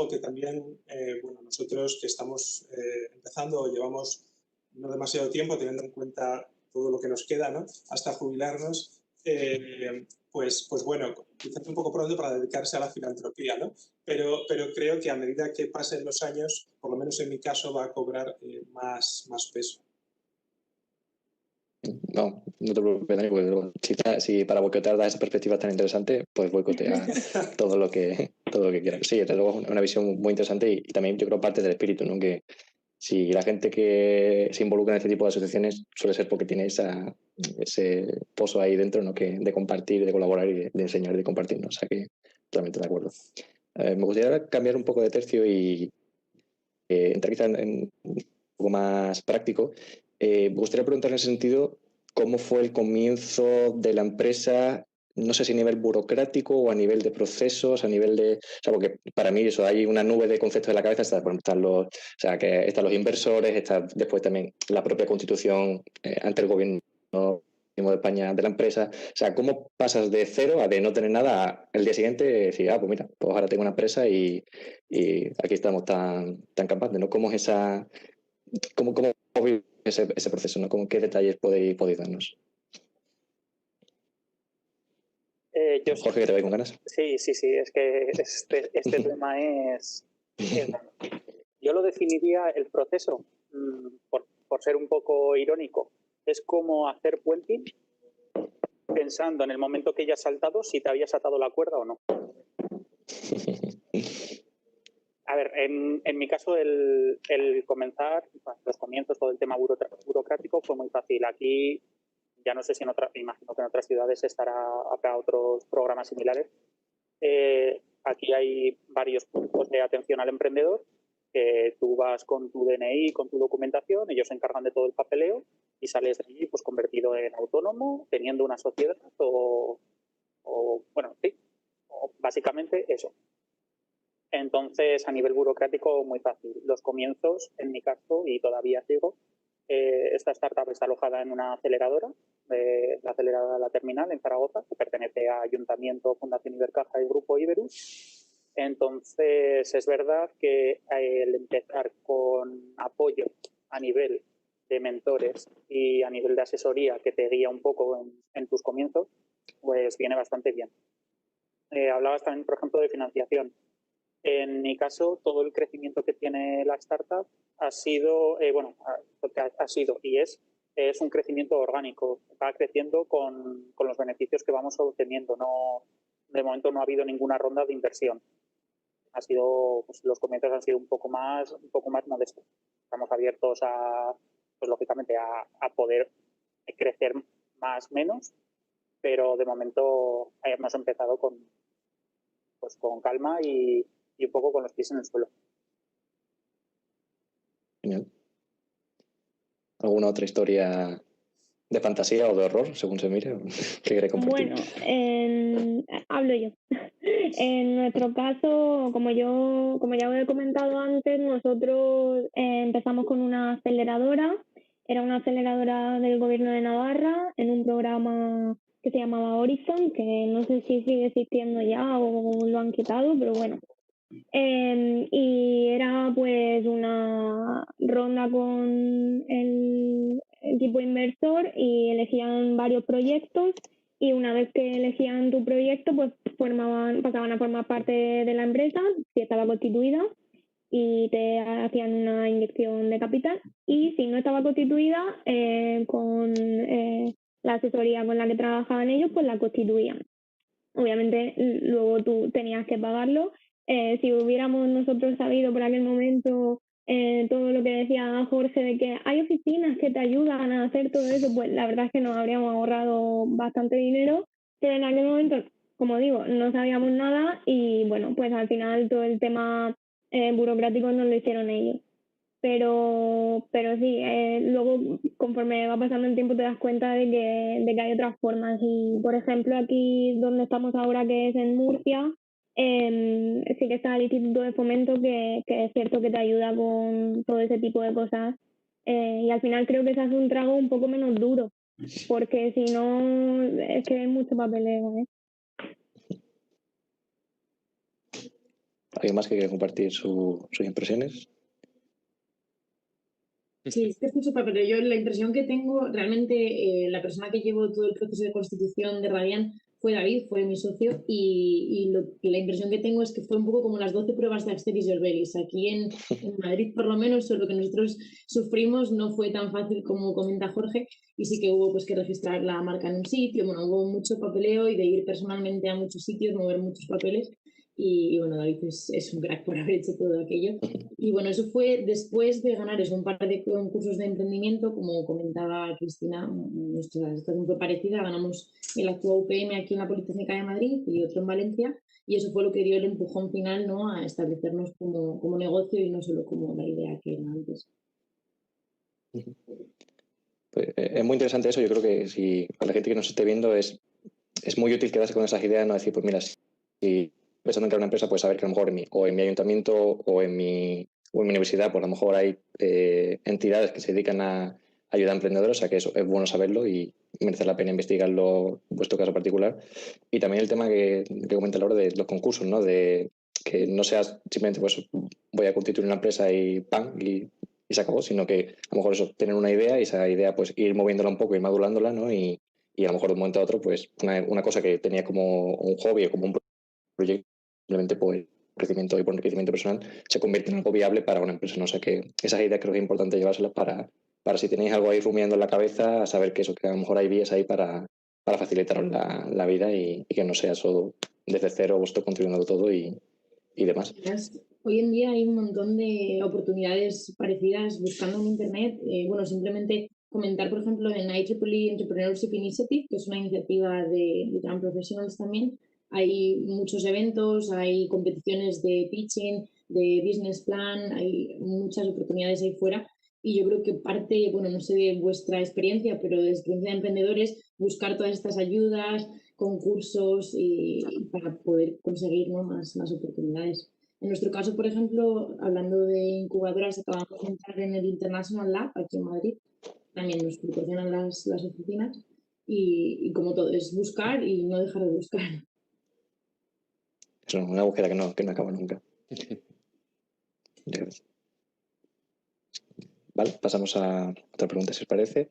Speaker 3: que también, bueno, nosotros que estamos empezando o llevamos no demasiado tiempo, teniendo en cuenta todo lo que nos queda, ¿no? Hasta jubilarnos, pues bueno, quizás un poco pronto para dedicarse a la filantropía, ¿no? Pero creo que a medida que pasen los años, por lo menos en mi caso, va a cobrar más peso.
Speaker 1: No te preocupes, Dani, porque si para boicotear da esa perspectiva tan interesante, pues boicotea todo lo que quieras. Sí, desde luego es una visión muy interesante y también yo creo parte del espíritu, ¿no? Que si la gente que se involucra en este tipo de asociaciones suele ser porque tiene ese pozo ahí dentro, ¿no? De compartir, de colaborar y de enseñar y de compartir, ¿no? O sea que totalmente de acuerdo. Me gustaría ahora cambiar un poco de tercio y entrar quizá en un poco más práctico. Me gustaría preguntar en ese sentido cómo fue el comienzo de la empresa, no sé si a nivel burocrático o a nivel de procesos, a nivel de... O sea, porque para mí eso, hay una nube de conceptos en la cabeza, están los inversores, está después también la propia constitución ante el gobierno de España de la empresa. O sea, ¿cómo pasas de cero a de no tener nada el día siguiente decir, pues mira, pues ahora tengo una empresa y aquí estamos tan campantes, ¿no? ¿Cómo es cómo vive ese proceso, ¿no? ¿Qué detalles podéis darnos? Jorge, que te veo con ganas.
Speaker 6: Sí, es que este tema es... Yo lo definiría el proceso, por ser un poco irónico, es como hacer puenting pensando en el momento que ya has saltado si te habías atado la cuerda o no. A ver, en mi caso el comenzar, los comienzos, todo el tema burocrático fue muy fácil. Aquí, ya no sé si imagino que en otras ciudades habrá otros programas similares. Aquí hay varios puntos de atención al emprendedor, que tú vas con tu DNI, con tu documentación, ellos se encargan de todo el papeleo y sales de allí pues convertido en autónomo, teniendo una sociedad o bueno, sí, o básicamente eso. Entonces, a nivel burocrático, muy fácil. Los comienzos, en mi caso, y todavía sigo, esta startup está alojada en una aceleradora, la aceleradora de La Terminal, en Zaragoza, que pertenece a Ayuntamiento, Fundación Ibercaja y Grupo Iberus. Entonces, es verdad que el empezar con apoyo a nivel de mentores y a nivel de asesoría que te guía un poco en tus comienzos, pues viene bastante bien. Hablabas también, por ejemplo, de financiación. En mi caso, todo el crecimiento que tiene la startup ha sido, ha sido y es un crecimiento orgánico. Va creciendo con los beneficios que vamos obteniendo. De momento no ha habido ninguna ronda de inversión. Pues, los comienzos han sido un poco más modestos. Estamos abiertos pues lógicamente a poder crecer más menos, pero de momento hemos empezado con calma y un poco con los pies en el suelo.
Speaker 1: Genial. ¿Alguna otra historia de fantasía o de horror, según se mire? ¿Qué quiere compartir?
Speaker 7: Bueno, hablo yo. En nuestro caso, como ya os he comentado antes, nosotros empezamos con una aceleradora. Era una aceleradora del Gobierno de Navarra en un programa que se llamaba Horizon, que no sé si sigue existiendo ya o lo han quitado, pero bueno. Y era pues una ronda con el equipo inversor y elegían varios proyectos, y una vez que elegían tu proyecto pues pasaban a formar parte de la empresa si estaba constituida, y te hacían una inyección de capital, y si no estaba constituida, con la asesoría con la que trabajaban ellos, pues la constituían. Obviamente luego tú tenías que pagarlo. Si hubiéramos nosotros sabido por aquel momento todo lo que decía Jorge de que hay oficinas que te ayudan a hacer todo eso, pues la verdad es que nos habríamos ahorrado bastante dinero, pero en aquel momento, como digo, no sabíamos nada, y bueno, pues al final todo el tema burocrático nos lo hicieron ellos. Pero sí, luego conforme va pasando el tiempo te das cuenta de que hay otras formas. Y por ejemplo aquí donde estamos ahora, que es en Murcia, sí que está el Instituto de Fomento, que es cierto que te ayuda con todo ese tipo de cosas, y al final creo que se hace un trago un poco menos duro, porque si no es que hay mucho papeleo, ¿eh?
Speaker 1: ¿Alguien más que quiera compartir sus impresiones?
Speaker 4: Sí, es que es súper, pero yo la impresión que tengo, realmente la persona que llevó todo el proceso de constitución de Radian fue David, fue mi socio, y la impresión que tengo es que fue un poco como las 12 pruebas de Asterix y Obelix. Aquí en Madrid, por lo menos, lo que nosotros sufrimos no fue tan fácil como comenta Jorge, y sí que hubo pues que registrar la marca en un sitio, bueno, hubo mucho papeleo y de ir personalmente a muchos sitios, mover muchos papeles, y bueno, David es un crack por haber hecho todo aquello. Y bueno, eso fue después de ganar un par de concursos de emprendimiento, como comentaba Cristina, nuestra situación fue parecida, ganamos el Actúa UPM aquí en la Politécnica de Madrid y otro en Valencia, y eso fue lo que dio el empujón final, ¿no?, a establecernos como negocio y no solo como la idea que era antes.
Speaker 1: Pues, es muy interesante eso. Yo creo que si a la gente que nos esté viendo es muy útil quedarse con esas ideas, no decir, pues mira, si pensando en crear una empresa, pues saber que a lo mejor en mi ayuntamiento o en mi universidad, pues a lo mejor hay entidades que se dedican a ayudar a emprendedores, o sea que eso es bueno saberlo y merece la pena investigarlo en vuestro caso particular. Y también el tema que comenta Laura de los concursos, ¿no? De que no seas simplemente pues voy a constituir una empresa y ¡pam! Y se acabó, sino que a lo mejor eso, tener una idea y esa idea pues ir moviéndola un poco, ir madurándola, ¿no? Y a lo mejor de un momento a otro, pues una cosa que tenía como un hobby o como un proyecto, simplemente por crecimiento y por enriquecimiento personal, se convierte en algo viable para una empresa. ¿No? O sea que esas ideas creo que es importante llevárselas para si tenéis algo ahí rumiando en la cabeza, saber que eso, que a lo mejor hay vías ahí para facilitaros la vida y que no sea solo desde cero vosotros construyendo todo y demás.
Speaker 4: Hoy en día hay un montón de oportunidades parecidas buscando en Internet. Bueno, simplemente comentar, por ejemplo, en IEEE Entrepreneurship Initiative, que es una iniciativa de Young Professionals también. Hay muchos eventos, hay competiciones de pitching, de business plan, hay muchas oportunidades ahí fuera. Y yo creo que parte, bueno, no sé de vuestra experiencia, pero de experiencia de emprendedores, buscar todas estas ayudas, concursos y para poder conseguir, ¿no?, más oportunidades. En nuestro caso, por ejemplo, hablando de incubadoras, acabamos de entrar en el International Lab aquí en Madrid. También nos proporcionan las oficinas y como todo, es buscar y no dejar de buscar.
Speaker 1: Es una búsqueda que no acaba nunca. Vale, pasamos a otra pregunta, si os parece.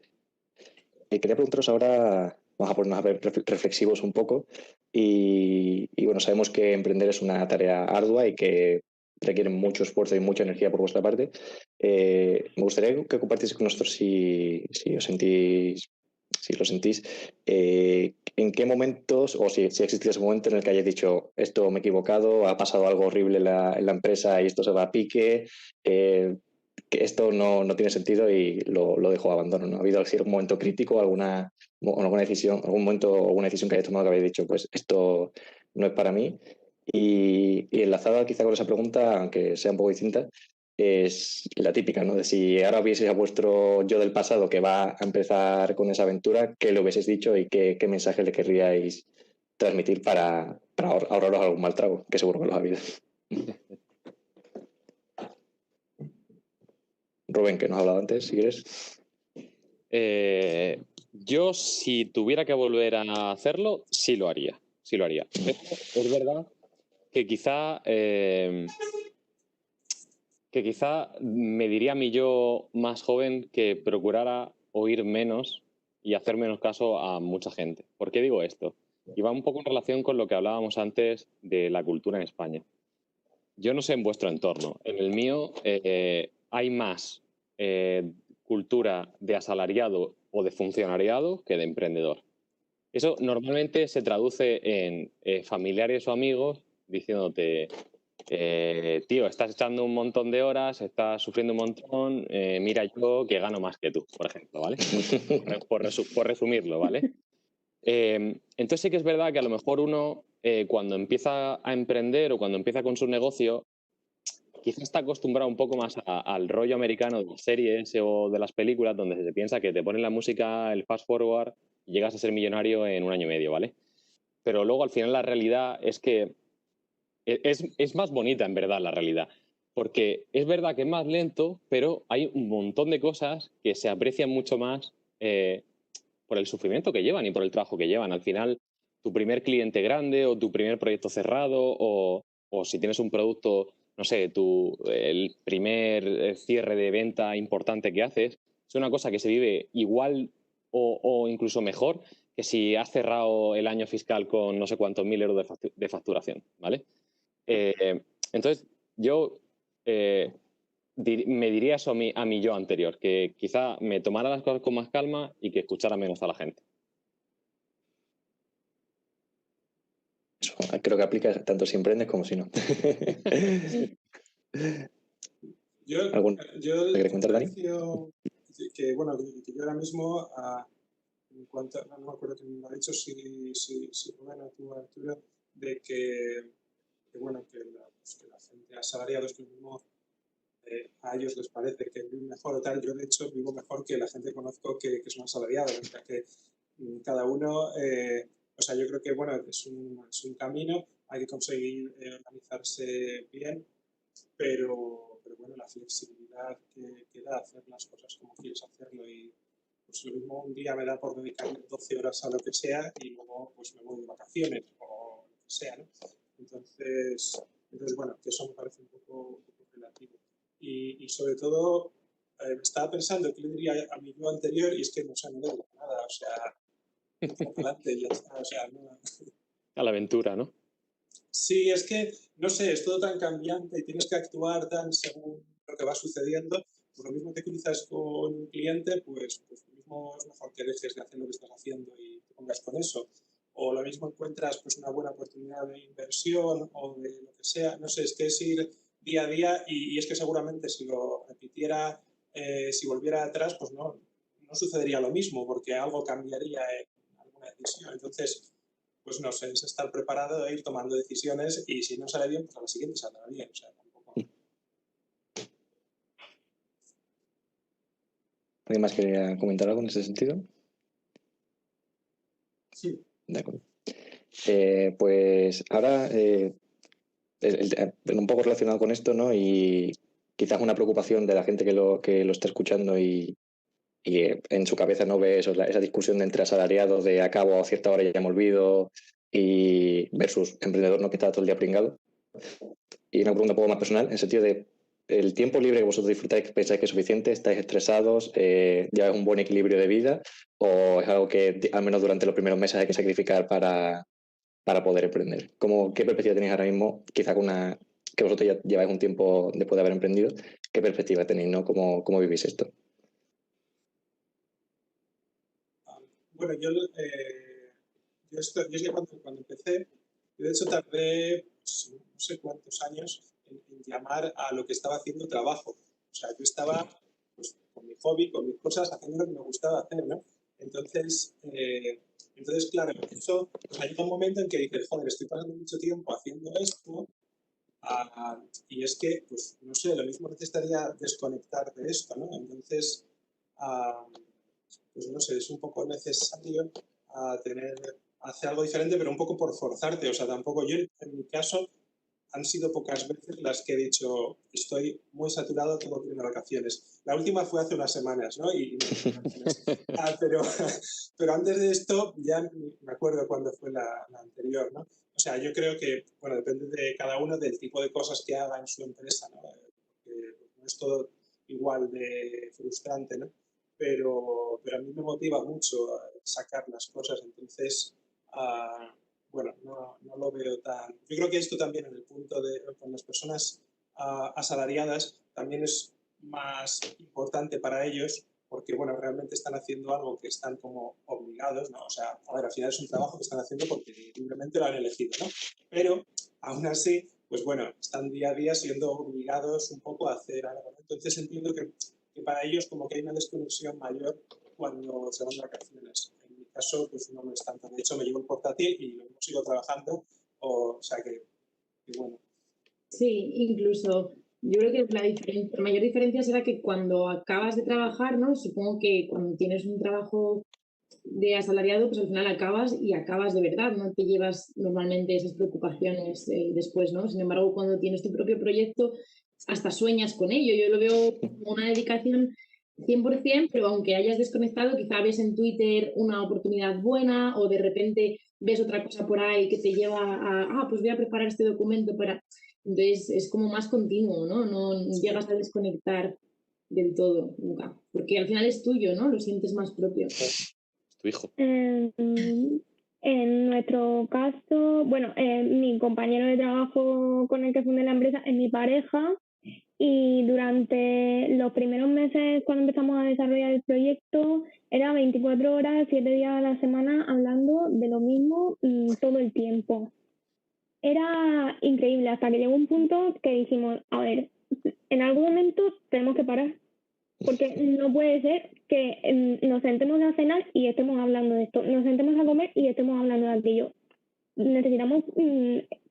Speaker 1: Quería preguntaros ahora, vamos a ponernos a ver reflexivos un poco y bueno, sabemos que emprender es una tarea ardua y que requiere mucho esfuerzo y mucha energía por vuestra parte. Me gustaría que compartís con nosotros si os sentís, si lo sentís, en qué momentos o si ha existido ese momento en el que hayáis dicho esto me he equivocado, ha pasado algo horrible en la empresa y esto se va a pique, que esto no tiene sentido y lo dejo abandono, ¿no? ¿Ha habido algún momento crítico, alguna decisión, alguna decisión que hayáis tomado que habéis dicho, pues esto no es para mí? Y enlazada quizá con esa pregunta, aunque sea un poco distinta, es la típica, ¿no? De si ahora vieseis a vuestro yo del pasado que va a empezar con esa aventura, ¿qué le hubieseis dicho y qué mensaje le querríais transmitir para ahorraros algún mal trago? Que seguro que los ha habido. Rubén, que nos ha hablado antes, si quieres.
Speaker 5: Yo, si tuviera que volver a hacerlo, sí lo haría. Sí lo haría. Pero es verdad que quizá me diría a mí yo más joven que procurara oír menos y hacer menos caso a mucha gente. ¿Por qué digo esto? Y va un poco en relación con lo que hablábamos antes de la cultura en España. Yo no sé en vuestro entorno. En el mío hay más cultura de asalariado o de funcionariado que de emprendedor. Eso normalmente se traduce en familiares o amigos diciéndote, tío, estás echando un montón de horas, estás sufriendo un montón, mira yo que gano más que tú, por ejemplo, ¿vale? Por resumirlo, ¿vale? Entonces sí que es verdad que a lo mejor uno cuando empieza a emprender o cuando empieza con su negocio, quizás está acostumbrado un poco más al rollo americano de las series o de las películas donde se piensa que te ponen la música, el fast forward y llegas a ser millonario en 1 año y medio, ¿vale? Pero luego al final la realidad es que es más bonita en verdad la realidad. Porque es verdad que es más lento, pero hay un montón de cosas que se aprecian mucho más por el sufrimiento que llevan y por el trabajo que llevan. Al final, tu primer cliente grande o tu primer proyecto cerrado o si tienes un producto, no sé, el primer cierre de venta importante que haces, es una cosa que se vive igual o incluso mejor que si has cerrado el año fiscal con no sé cuántos mil euros de facturación, ¿vale? Entonces, yo me diría eso a mi yo anterior, que quizá me tomara las cosas con más calma y que escuchara menos a la gente.
Speaker 1: Eso creo que aplica tanto si emprendes como si no.
Speaker 3: Yo
Speaker 1: ¿Te quieres contar, Dani?
Speaker 3: Que, bueno, que yo ahora mismo, en cuanto, no me acuerdo quién me ha dicho, si Rubén tuvo Arturo, de que bueno, que la gente asalariados que mismo a ellos les parece que viven mejor o tal. Yo, de hecho, vivo mejor que la gente que conozco que son asalariados. O sea, que cada uno, o sea, yo creo que, bueno, es un camino, hay que conseguir organizarse bien, pero bueno, la flexibilidad que da hacer las cosas como quieres hacerlo y pues lo mismo un día me da por dedicar 12 horas a lo que sea y luego pues me voy de vacaciones o lo que sea, ¿no? Entonces bueno, que eso me parece un poco relativo. Y sobre todo, estaba pensando que le diría a mi yo anterior y es que no le digo nada, o sea, adelante y ya está, o sea, no.
Speaker 5: A la aventura, ¿no?
Speaker 3: Sí, es que, no sé, es todo tan cambiante y tienes que actuar tan según lo que va sucediendo. Pues lo mismo te cruzas con un cliente, pues lo mismo es mejor que dejes de hacer lo que estás haciendo y te pongas con eso. O lo mismo encuentras pues una buena oportunidad de inversión o de lo que sea. No sé, es que es ir día a día y es que seguramente si lo repitiera, si volviera atrás, pues no sucedería lo mismo porque algo cambiaría en alguna decisión. Entonces, pues no sé, es estar preparado a ir tomando decisiones y si no sale bien, pues a la siguiente saldrá bien. O sea, tampoco.
Speaker 1: ¿Alguien más quería comentar algo en ese sentido?
Speaker 3: Sí.
Speaker 1: De acuerdo. Pues ahora, un poco relacionado con esto, ¿no? Y quizás una preocupación de la gente que lo está escuchando y en su cabeza no ve eso, esa discusión de entre asalariados de acabo a cierta hora y ya me olvido y versus emprendedor, ¿no? Que está todo el día pringado. Y una pregunta un poco más personal, en el sentido de el tiempo libre que vosotros disfrutáis, ¿pensáis que es suficiente? ¿Estáis estresados? ¿Lleváis un buen equilibrio de vida? ¿O es algo que al menos durante los primeros meses hay que sacrificar para poder emprender? ¿Qué perspectiva tenéis ahora mismo? Quizá que vosotros ya lleváis un tiempo después de haber emprendido. ¿Qué perspectiva tenéis, no? ¿Cómo vivís esto?
Speaker 3: Bueno, yo cuando empecé, yo de hecho tardé pues, no sé cuántos años en llamar a lo que estaba haciendo trabajo. O sea, yo estaba pues, con mi hobby, con mis cosas, haciendo lo que me gustaba hacer, ¿no? Entonces claro, eso, pues hay un momento en que dices, joder, estoy pasando mucho tiempo haciendo esto, Y es que, pues, no sé, lo mismo necesitaría desconectar de esto, ¿no? Entonces, pues no sé, es un poco necesario hacer algo diferente, pero un poco por forzarte. O sea, tampoco yo, en mi caso, han sido pocas veces las que he dicho, estoy muy saturado, tengo que ir de vacaciones. La última fue hace unas semanas, ¿no? Pero antes de esto, ya me acuerdo cuándo fue la anterior, ¿no? O sea, yo creo que, bueno, depende de cada uno del tipo de cosas que haga en su empresa, ¿no? Porque no es todo igual de frustrante, ¿no? Pero a mí me motiva mucho sacar las cosas, entonces, bueno, no lo veo tan... Yo creo que esto también en el punto de con las personas asalariadas también es más importante para ellos porque, bueno, realmente están haciendo algo que están como obligados, ¿no? O sea, a ver, al final es un trabajo que están haciendo porque libremente lo han elegido, ¿no? Pero, aún así, pues bueno, están día a día siendo obligados un poco a hacer algo, ¿no? Entonces entiendo que para ellos como que hay una desconexión mayor cuando se van de vacaciones. En mi caso, pues no me es tanto. De hecho, me llevo el portátil y lo sigo trabajando, o sea que bueno.
Speaker 4: Sí, incluso yo creo que la mayor diferencia será que cuando acabas de trabajar, ¿no? Supongo que cuando tienes un trabajo de asalariado, pues al final acabas de verdad, no te llevas normalmente esas preocupaciones después, ¿no? Sin embargo, cuando tienes tu propio proyecto, hasta sueñas con ello. Yo lo veo como una dedicación 100%, pero aunque hayas desconectado, quizá ves en Twitter una oportunidad buena o de repente ves otra cosa por ahí que te lleva a, pues voy a preparar este documento para... Entonces es como más continuo, ¿no? No llegas a desconectar del todo nunca, porque al final es tuyo, ¿no? Lo sientes más propio.
Speaker 5: Es tu hijo.
Speaker 7: En nuestro caso, bueno, mi compañero de trabajo con el que fundé la empresa es mi pareja y durante los primeros meses cuando empezamos a desarrollar el proyecto era 24 horas, 7 días a la semana hablando de lo mismo todo el tiempo. Era increíble hasta que llegó un punto que dijimos, a ver, en algún momento tenemos que parar, porque no puede ser que nos sentemos a cenar y estemos hablando de esto, nos sentemos a comer y estemos hablando de aquello. Necesitamos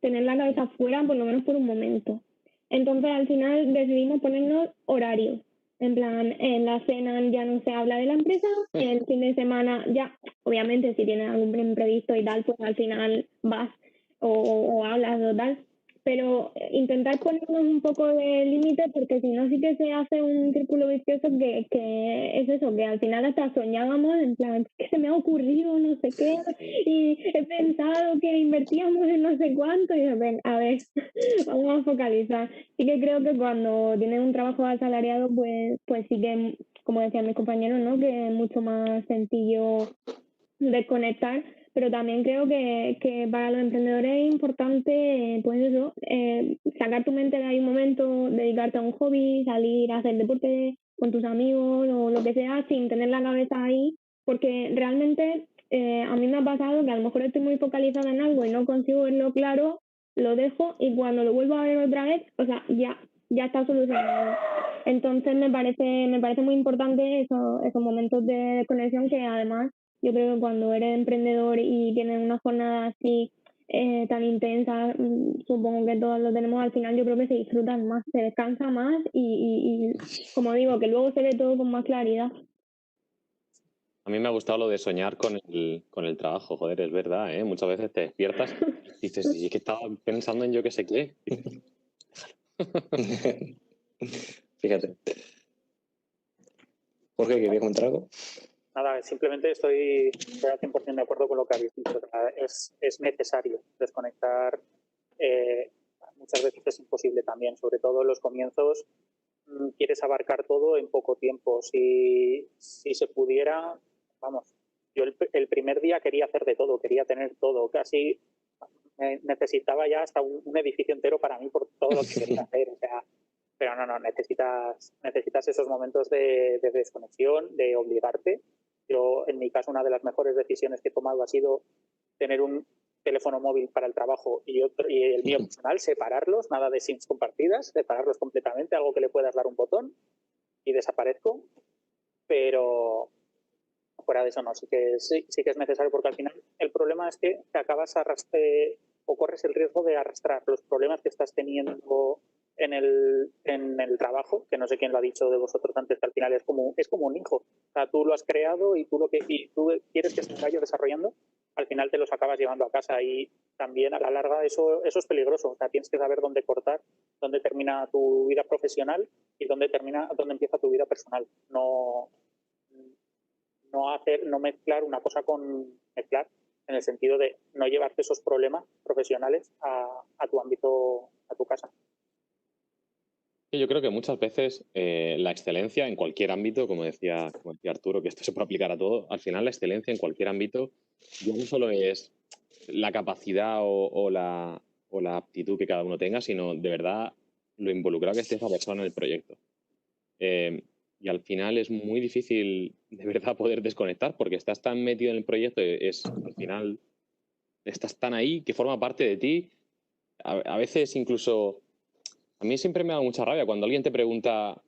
Speaker 7: tener la cabeza fuera por lo menos por un momento. Entonces al final decidimos ponernos horarios. En plan, en la cena ya no se habla de la empresa, el fin de semana ya, obviamente si tienes algún imprevisto y tal, pues al final vas o hablas o tal, pero intentar ponernos un poco de límite porque si no sí que se hace un círculo vicioso que es eso, que al final hasta soñábamos en plan, que se me ha ocurrido no sé qué y he pensado que invertíamos en no sé cuánto y a ver, vamos a focalizar. Sí que creo que cuando tienes un trabajo asalariado pues sí que, como decían mis compañeros, ¿no? Que es mucho más sencillo desconectar, pero también creo que para los emprendedores es importante, pues eso, sacar tu mente de ahí un momento, dedicarte a un hobby, salir a hacer deporte con tus amigos o lo que sea, sin tener la cabeza ahí, porque realmente a mí me ha pasado que a lo mejor estoy muy focalizada en algo y no consigo verlo claro, lo dejo y cuando lo vuelvo a ver otra vez, o sea, ya está solucionado. Entonces me parece muy importante esos momentos de conexión que además yo creo que cuando eres emprendedor y tienes una jornada así tan intensa, supongo que todos lo tenemos, al final yo creo que se disfrutan más, se descansa más y como digo, que luego se ve todo con más claridad.
Speaker 5: A mí me ha gustado lo de soñar con el trabajo, joder, es verdad, ¿eh? Muchas veces te despiertas y dices, y es que estaba pensando en yo qué sé qué.
Speaker 1: Fíjate. Jorge, ¿querías comentar algo?
Speaker 6: Nada, simplemente estoy al 100% de acuerdo con lo que habéis dicho. O sea, es necesario desconectar. Muchas veces es imposible también, sobre todo en los comienzos. Quieres abarcar todo en poco tiempo. Si se pudiera, vamos, yo el primer día quería hacer de todo, quería tener todo. Casi necesitaba ya hasta un edificio entero para mí por todo lo que quería hacer. O sea, pero no, necesitas esos momentos de desconexión, de obligarte. Yo, en mi caso, una de las mejores decisiones que he tomado ha sido tener un teléfono móvil para el trabajo y el mío personal, separarlos, nada de SIMs compartidas, separarlos completamente, algo que le puedas dar un botón y desaparezco. Pero fuera de eso no, sí que es necesario porque al final el problema es que te acabas o corres el riesgo de arrastrar los problemas que estás teniendo en el trabajo, que no sé quién lo ha dicho de vosotros antes, que al final es como un hijo. O sea, tú lo has creado y tú quieres que se vaya desarrollando, al final te los acabas llevando a casa y también a la larga eso es peligroso. O sea, tienes que saber dónde cortar, dónde termina tu vida profesional y dónde empieza tu vida personal. No mezclar una cosa con mezclar, en el sentido de no llevarte esos problemas profesionales a tu ámbito, a tu casa.
Speaker 5: Yo creo que muchas veces la excelencia en cualquier ámbito, como decía Arturo, que esto se puede aplicar a todo, al final la excelencia en cualquier ámbito ya no solo es la capacidad o la aptitud que cada uno tenga, sino de verdad lo involucrado que esté esa persona en el proyecto. Y al final es muy difícil de verdad poder desconectar porque estás tan metido en el proyecto, al final estás tan ahí que forma parte de ti. A veces incluso... A mí siempre me da mucha rabia cuando alguien te pregunta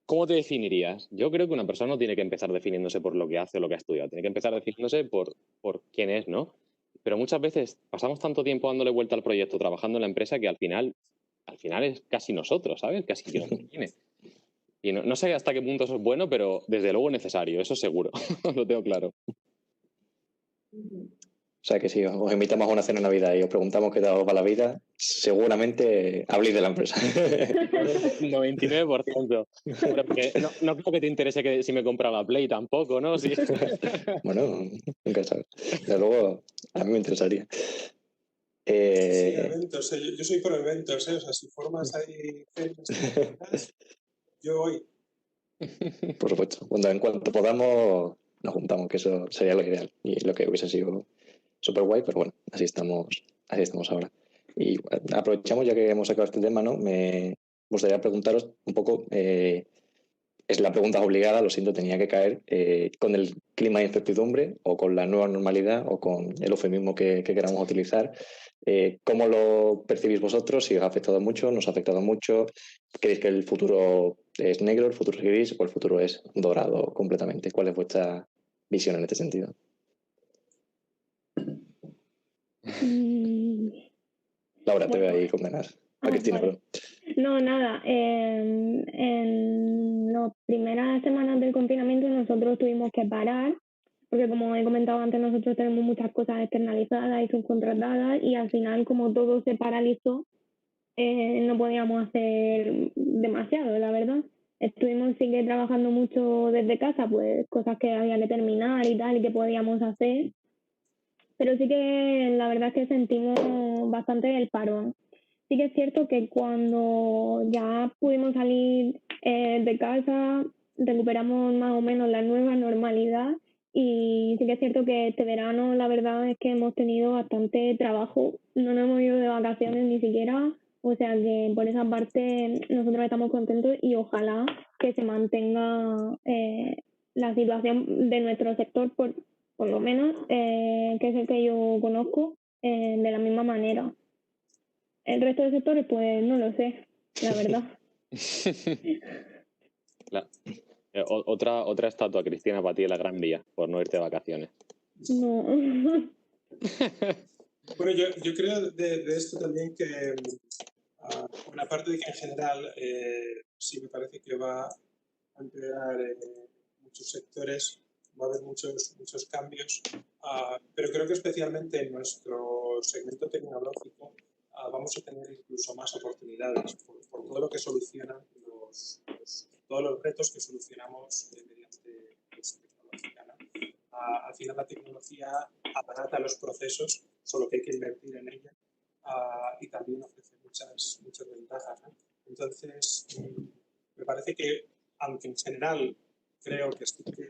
Speaker 5: ¿cómo te definirías? Yo creo que una persona no tiene que empezar definiéndose por lo que hace o lo que ha estudiado, tiene que empezar definiéndose por quién es, ¿no? Pero muchas veces pasamos tanto tiempo dándole vuelta al proyecto, trabajando en la empresa, que al final es casi nosotros, ¿sabes? Casi que nos define. Y no sé hasta qué punto eso es bueno, pero desde luego necesario, eso seguro, lo tengo claro.
Speaker 1: O sea que si os invitamos a una cena de Navidad y os preguntamos qué tal os va la vida, seguramente habléis de la empresa.
Speaker 5: 99%. Porque no creo que te interese que si me compra la Play tampoco, ¿no? Sí.
Speaker 1: Bueno, nunca sabes. Desde luego, a mí me interesaría.
Speaker 3: Sí, eventos. Yo soy por eventos, o sea, si formas ahí cenas, yo voy.
Speaker 1: Por supuesto. En cuanto podamos, nos juntamos, que eso sería lo ideal y lo que hubiese sido súper guay, pero bueno, así estamos ahora. Y aprovechamos, ya que hemos sacado este tema, ¿no? Me gustaría preguntaros un poco, es la pregunta obligada, lo siento, tenía que caer, con el clima de incertidumbre o con la nueva normalidad o con el eufemismo que queramos utilizar. ¿Cómo lo percibís vosotros? ¿Si os ha afectado mucho? ¿Nos ha afectado mucho? ¿Creéis que el futuro es negro, el futuro es gris o el futuro es dorado completamente? ¿Cuál es vuestra visión en este sentido? Laura, te veo ahí con ganas. A Cristina,
Speaker 7: vale. No, nada. En las primeras semanas del confinamiento nosotros tuvimos que parar, porque como he comentado antes, nosotros tenemos muchas cosas externalizadas y subcontratadas y al final, como todo se paralizó, no podíamos hacer demasiado, la verdad. Estuvimos sigue trabajando mucho desde casa, pues cosas que había que terminar y tal, y que podíamos hacer. Pero sí que la verdad es que sentimos bastante el parón. Sí que es cierto que cuando ya pudimos salir de casa, recuperamos más o menos la nueva normalidad y sí que es cierto que este verano la verdad es que hemos tenido bastante trabajo. No nos hemos ido de vacaciones ni siquiera, o sea que por esa parte nosotros estamos contentos y ojalá que se mantenga la situación de nuestro sector por lo menos, que es el que yo conozco, de la misma manera. El resto de sectores, pues no lo sé, la verdad.
Speaker 5: Otra estatua, Cristina, para ti de la Gran Vía, por no irte de vacaciones.
Speaker 7: No.
Speaker 3: Bueno, yo creo de esto también que, bueno, aparte de que en general sí me parece que va a empeorar muchos sectores, va a haber muchos cambios, pero creo que especialmente en nuestro segmento tecnológico vamos a tener incluso más oportunidades por todo lo que solucionan todos los retos que solucionamos mediante tecnología, ¿no? Al final la tecnología abarata los procesos, solo que hay que invertir en ella y también ofrece muchas ventajas, ¿no? Entonces, me parece que, aunque en general creo que sí que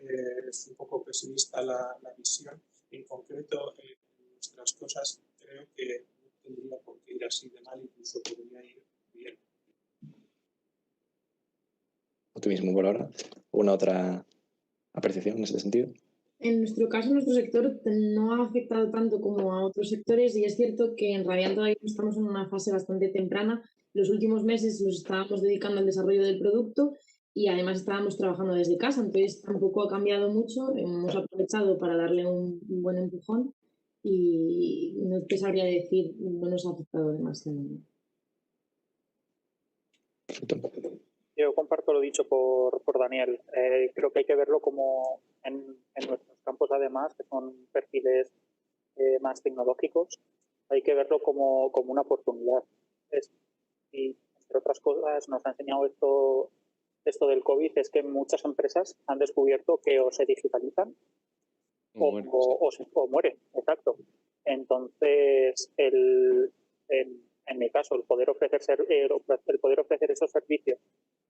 Speaker 3: es un poco pesimista la visión, en concreto en nuestras cosas creo que no tendría por qué ir así de mal, incluso podría ir bien.
Speaker 1: Optimismo por ahora. ¿Una otra apreciación en ese sentido?
Speaker 4: En nuestro caso, nuestro sector no ha afectado tanto como a otros sectores y es cierto que en Radiant todavía estamos en una fase bastante temprana. Los últimos meses nos estábamos dedicando al desarrollo del producto y además estábamos trabajando desde casa, entonces tampoco ha cambiado mucho. Hemos aprovechado para darle un buen empujón y no te sabría decir, no nos ha afectado demasiado.
Speaker 1: Perfecto.
Speaker 6: Yo comparto lo dicho por Daniel. Creo que hay que verlo como en nuestros campos, además, que son perfiles más tecnológicos, hay que verlo como una oportunidad. Y, entre otras cosas, nos ha enseñado esto del COVID, es que muchas empresas han descubierto que o se digitalizan o mueren, exacto. Entonces, en mi caso, el poder ofrecer esos servicios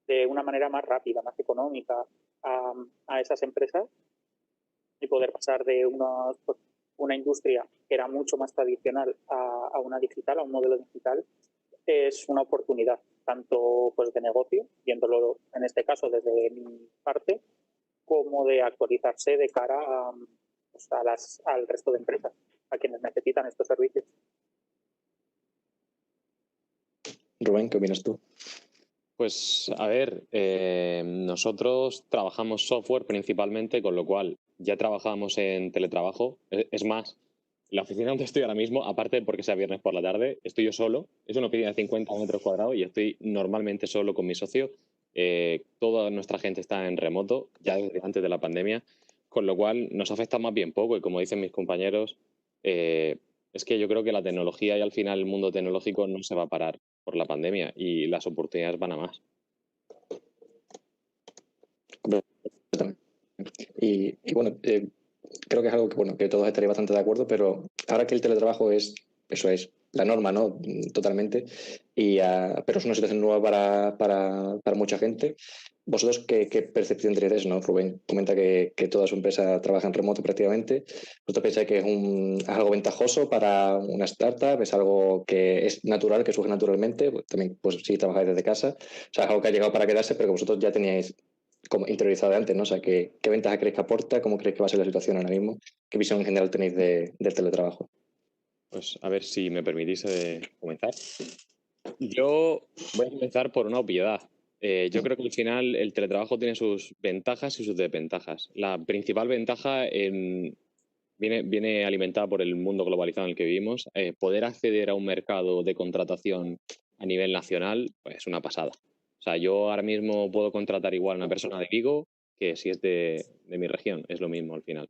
Speaker 6: de una manera más rápida, más económica a esas empresas y poder pasar de una industria que era mucho más tradicional a una digital, a un modelo digital, es una oportunidad, tanto pues de negocio, viéndolo en este caso desde mi parte, como de actualizarse de cara al resto de empresas, a quienes necesitan estos servicios.
Speaker 1: Rubén, ¿qué opinas tú?
Speaker 5: Pues a ver, nosotros trabajamos software principalmente, con lo cual ya trabajábamos en teletrabajo. Es más, la oficina donde estoy ahora mismo, aparte porque sea viernes por la tarde, estoy yo solo. Es una oficina de 50 metros cuadrados y estoy normalmente solo con mi socio. Toda nuestra gente está en remoto, ya desde antes de la pandemia, con lo cual nos afecta más bien poco y como dicen mis compañeros, es que yo creo que la tecnología y al final el mundo tecnológico no se va a parar por la pandemia y las oportunidades van a más.
Speaker 1: Y bueno, creo que es algo que, bueno, que todos estaréis bastante de acuerdo, pero ahora que el teletrabajo es la norma, ¿no? Totalmente, pero es una situación nueva para mucha gente. ¿Vosotros qué percepción tenéis de eso, no? Rubén comenta que toda su empresa trabaja en remoto prácticamente. ¿Vosotros pensáis que es algo ventajoso para una startup? ¿Es algo que es natural, que surge naturalmente? Pues también, pues sí, trabajáis desde casa. O sea, es algo que ha llegado para quedarse, pero que vosotros ya teníais como interiorizado de antes, ¿no? O sea, ¿qué ventaja creéis que aporta? ¿Cómo creéis que va a ser la situación ahora mismo? ¿Qué visión en general tenéis del teletrabajo?
Speaker 5: Pues a ver si me permitís comenzar. Yo voy a comenzar por una obviedad. Yo creo que al final el teletrabajo tiene sus ventajas y sus desventajas. La principal ventaja viene alimentada por el mundo globalizado en el que vivimos. Poder acceder a un mercado de contratación a nivel nacional, pues es una pasada. O sea, yo ahora mismo puedo contratar igual a una persona de Vigo que si es de mi región, es lo mismo al final.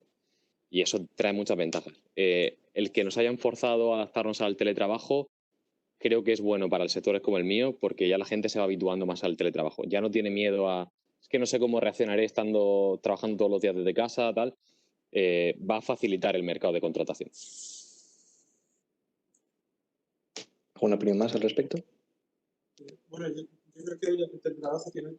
Speaker 5: Y eso trae muchas ventajas. El que nos hayan forzado a adaptarnos al teletrabajo creo que es bueno para sectores como el mío porque ya la gente se va habituando más al teletrabajo. Ya no tiene miedo es que no sé cómo reaccionaré trabajando todos los días desde casa, tal. Va a facilitar el mercado de contratación.
Speaker 1: ¿Alguna opinión más al respecto?
Speaker 3: Bueno, yo creo que el teletrabajo tiene el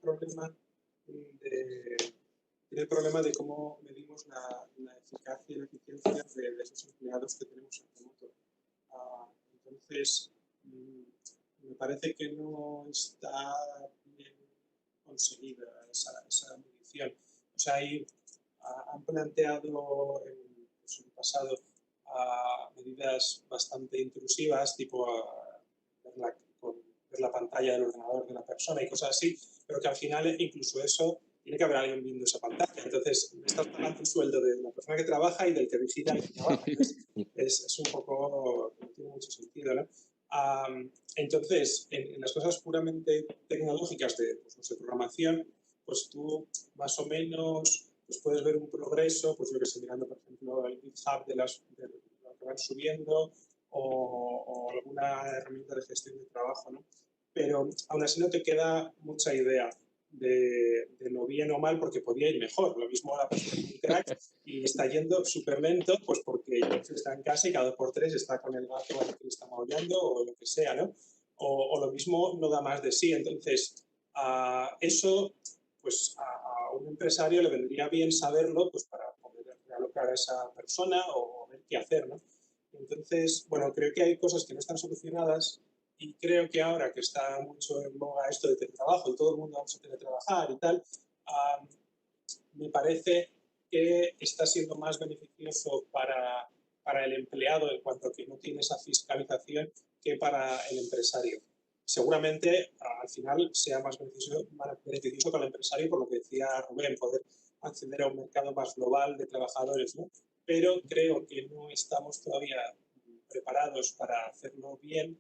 Speaker 3: problema de cómo medimos la eficacia y la eficiencia de esos empleados que tenemos en remoto. Entonces, me parece que no está bien conseguida esa medición. O sea, han planteado en el pasado medidas bastante intrusivas, tipo ver la pantalla del ordenador de una persona y cosas así, pero que al final incluso eso tiene que haber alguien viendo esa pantalla. Entonces, estás pagando el sueldo de la persona que trabaja y del que vigila el que trabaja. Es un poco, no tiene mucho sentido, ¿no? Entonces, en las cosas puramente tecnológicas de, pues, no sé, programación, pues tú más o menos pues puedes ver un progreso, pues yo que sé, mirando, por ejemplo, el GitHub de lo que van subiendo o alguna herramienta de gestión de trabajo, ¿no? Pero aún así no te queda mucha idea de lo bien o mal, porque podría ir mejor. Lo mismo la persona es un crack y está yendo súper lento, pues porque está en casa y cada 2 por 3 está con el gato al que le está maullando o lo que sea, ¿no? O lo mismo no da más de sí. Entonces, eso, pues a un empresario le vendría bien saberlo, pues para poder realocar a esa persona o ver qué hacer, ¿no? Entonces, bueno, creo que hay cosas que no están solucionadas y creo que ahora que está mucho en boga esto de teletrabajo y todo el mundo vamos a teletrabajar y tal, me parece que está siendo más beneficioso para el empleado en cuanto a que no tiene esa fiscalización que para el empresario. Seguramente al final sea más beneficioso para el empresario, por lo que decía Rubén, poder acceder a un mercado más global de trabajadores, ¿no? pero creo que no estamos todavía preparados para hacerlo bien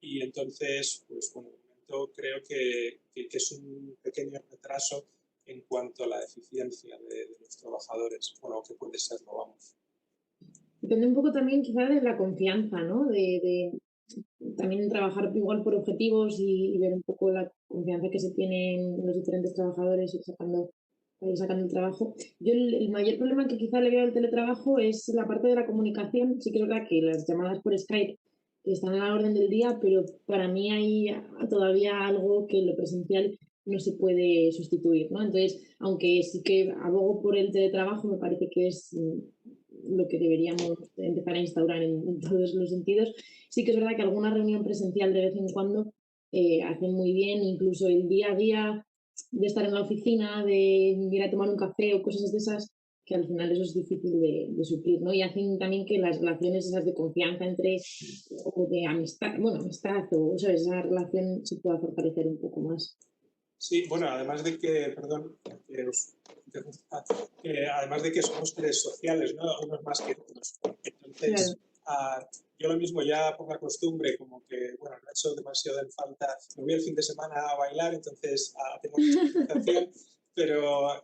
Speaker 3: y entonces, pues bueno, de momento creo que es un pequeño retraso en cuanto a la eficiencia de los trabajadores, bueno, que puede serlo, vamos.
Speaker 4: Depende un poco también quizá de la confianza, ¿no? También trabajar igual por objetivos y ver un poco la confianza que se tiene en los diferentes trabajadores y sacando el trabajo. Yo el mayor problema que quizá le veo al teletrabajo es la parte de la comunicación. Sí que es verdad que las llamadas por Skype están a la orden del día, pero para mí hay todavía algo que en lo presencial no se puede sustituir, ¿no? Entonces, aunque sí que abogo por el teletrabajo, me parece que es lo que deberíamos empezar a instaurar en todos los sentidos. Sí que es verdad que alguna reunión presencial de vez en cuando hacen muy bien, incluso el día a día de estar en la oficina, de ir a tomar un café o cosas de esas, que al final eso es difícil de suplir, ¿no? Y hacen también que las relaciones esas de confianza entre, o de amistad, bueno, amistad o ¿sabes? Esa relación se pueda fortalecer un poco más.
Speaker 3: Sí, bueno, además de que, perdón, además de que somos seres sociales, ¿no? Unos más que otros. Entonces, yo lo mismo ya por la costumbre, como que, bueno, no he hecho demasiado en falta, me voy el fin de semana a bailar, entonces tengo mucha sensación, pero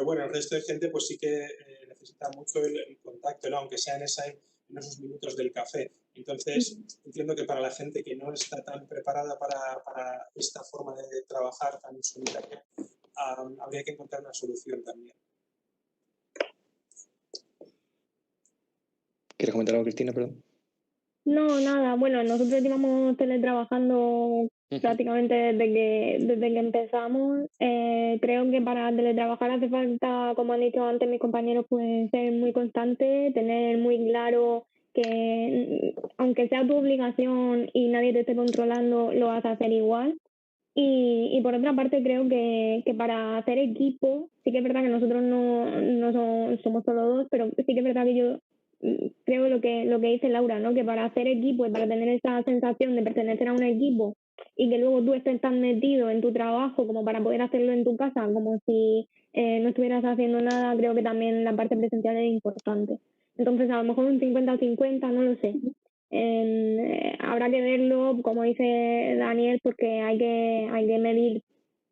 Speaker 3: bueno, el resto de gente pues sí que necesita mucho el contacto, ¿no? Aunque sea en esos minutos del café. Entonces, entiendo que para la gente que no está tan preparada para esta forma de trabajar tan solitaria, habría que encontrar una solución también.
Speaker 1: ¿Quieres comentar algo, Cristina? Perdón.
Speaker 7: No, nada. Bueno, nosotros llevamos teletrabajando prácticamente desde que empezamos. Creo que para teletrabajar hace falta, como han dicho antes mis compañeros, pues ser muy constante, tener muy claro que aunque sea tu obligación y nadie te esté controlando, lo vas a hacer igual. Y por otra parte creo que para hacer equipo, sí que es verdad que nosotros no somos solo dos, pero sí que es verdad que yo creo lo que dice Laura, ¿no? Que para hacer equipo y para tener esa sensación de pertenecer a un equipo y que luego tú estés tan metido en tu trabajo como para poder hacerlo en tu casa, como si no estuvieras haciendo nada, creo que también la parte presencial es importante. Entonces, a lo mejor un 50-50, no lo sé. Habrá que verlo, como dice Daniel, porque hay que medir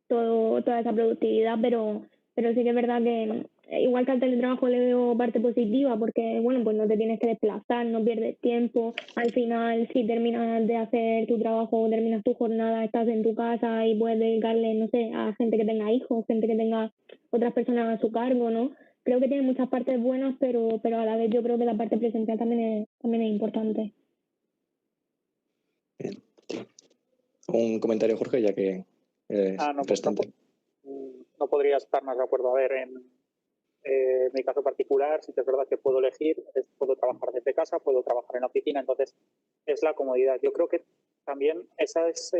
Speaker 7: toda esa productividad, pero sí que es verdad que igual que al teletrabajo le veo parte positiva, porque bueno, pues no te tienes que desplazar, no pierdes tiempo, al final si terminas de hacer tu trabajo, terminas tu jornada, estás en tu casa y puedes dedicarle, no sé, a gente que tenga hijos, gente que tenga otras personas a su cargo, ¿no? Creo que tiene muchas partes buenas, pero a la vez yo creo que la parte presencial también es importante.
Speaker 1: Bien. Un comentario, Jorge, ya que restante.
Speaker 6: No podría estar más de acuerdo. A ver, en mi caso particular, sí que es verdad que puedo elegir, puedo trabajar desde casa, puedo trabajar en la oficina, entonces es la comodidad. Yo creo que también esa es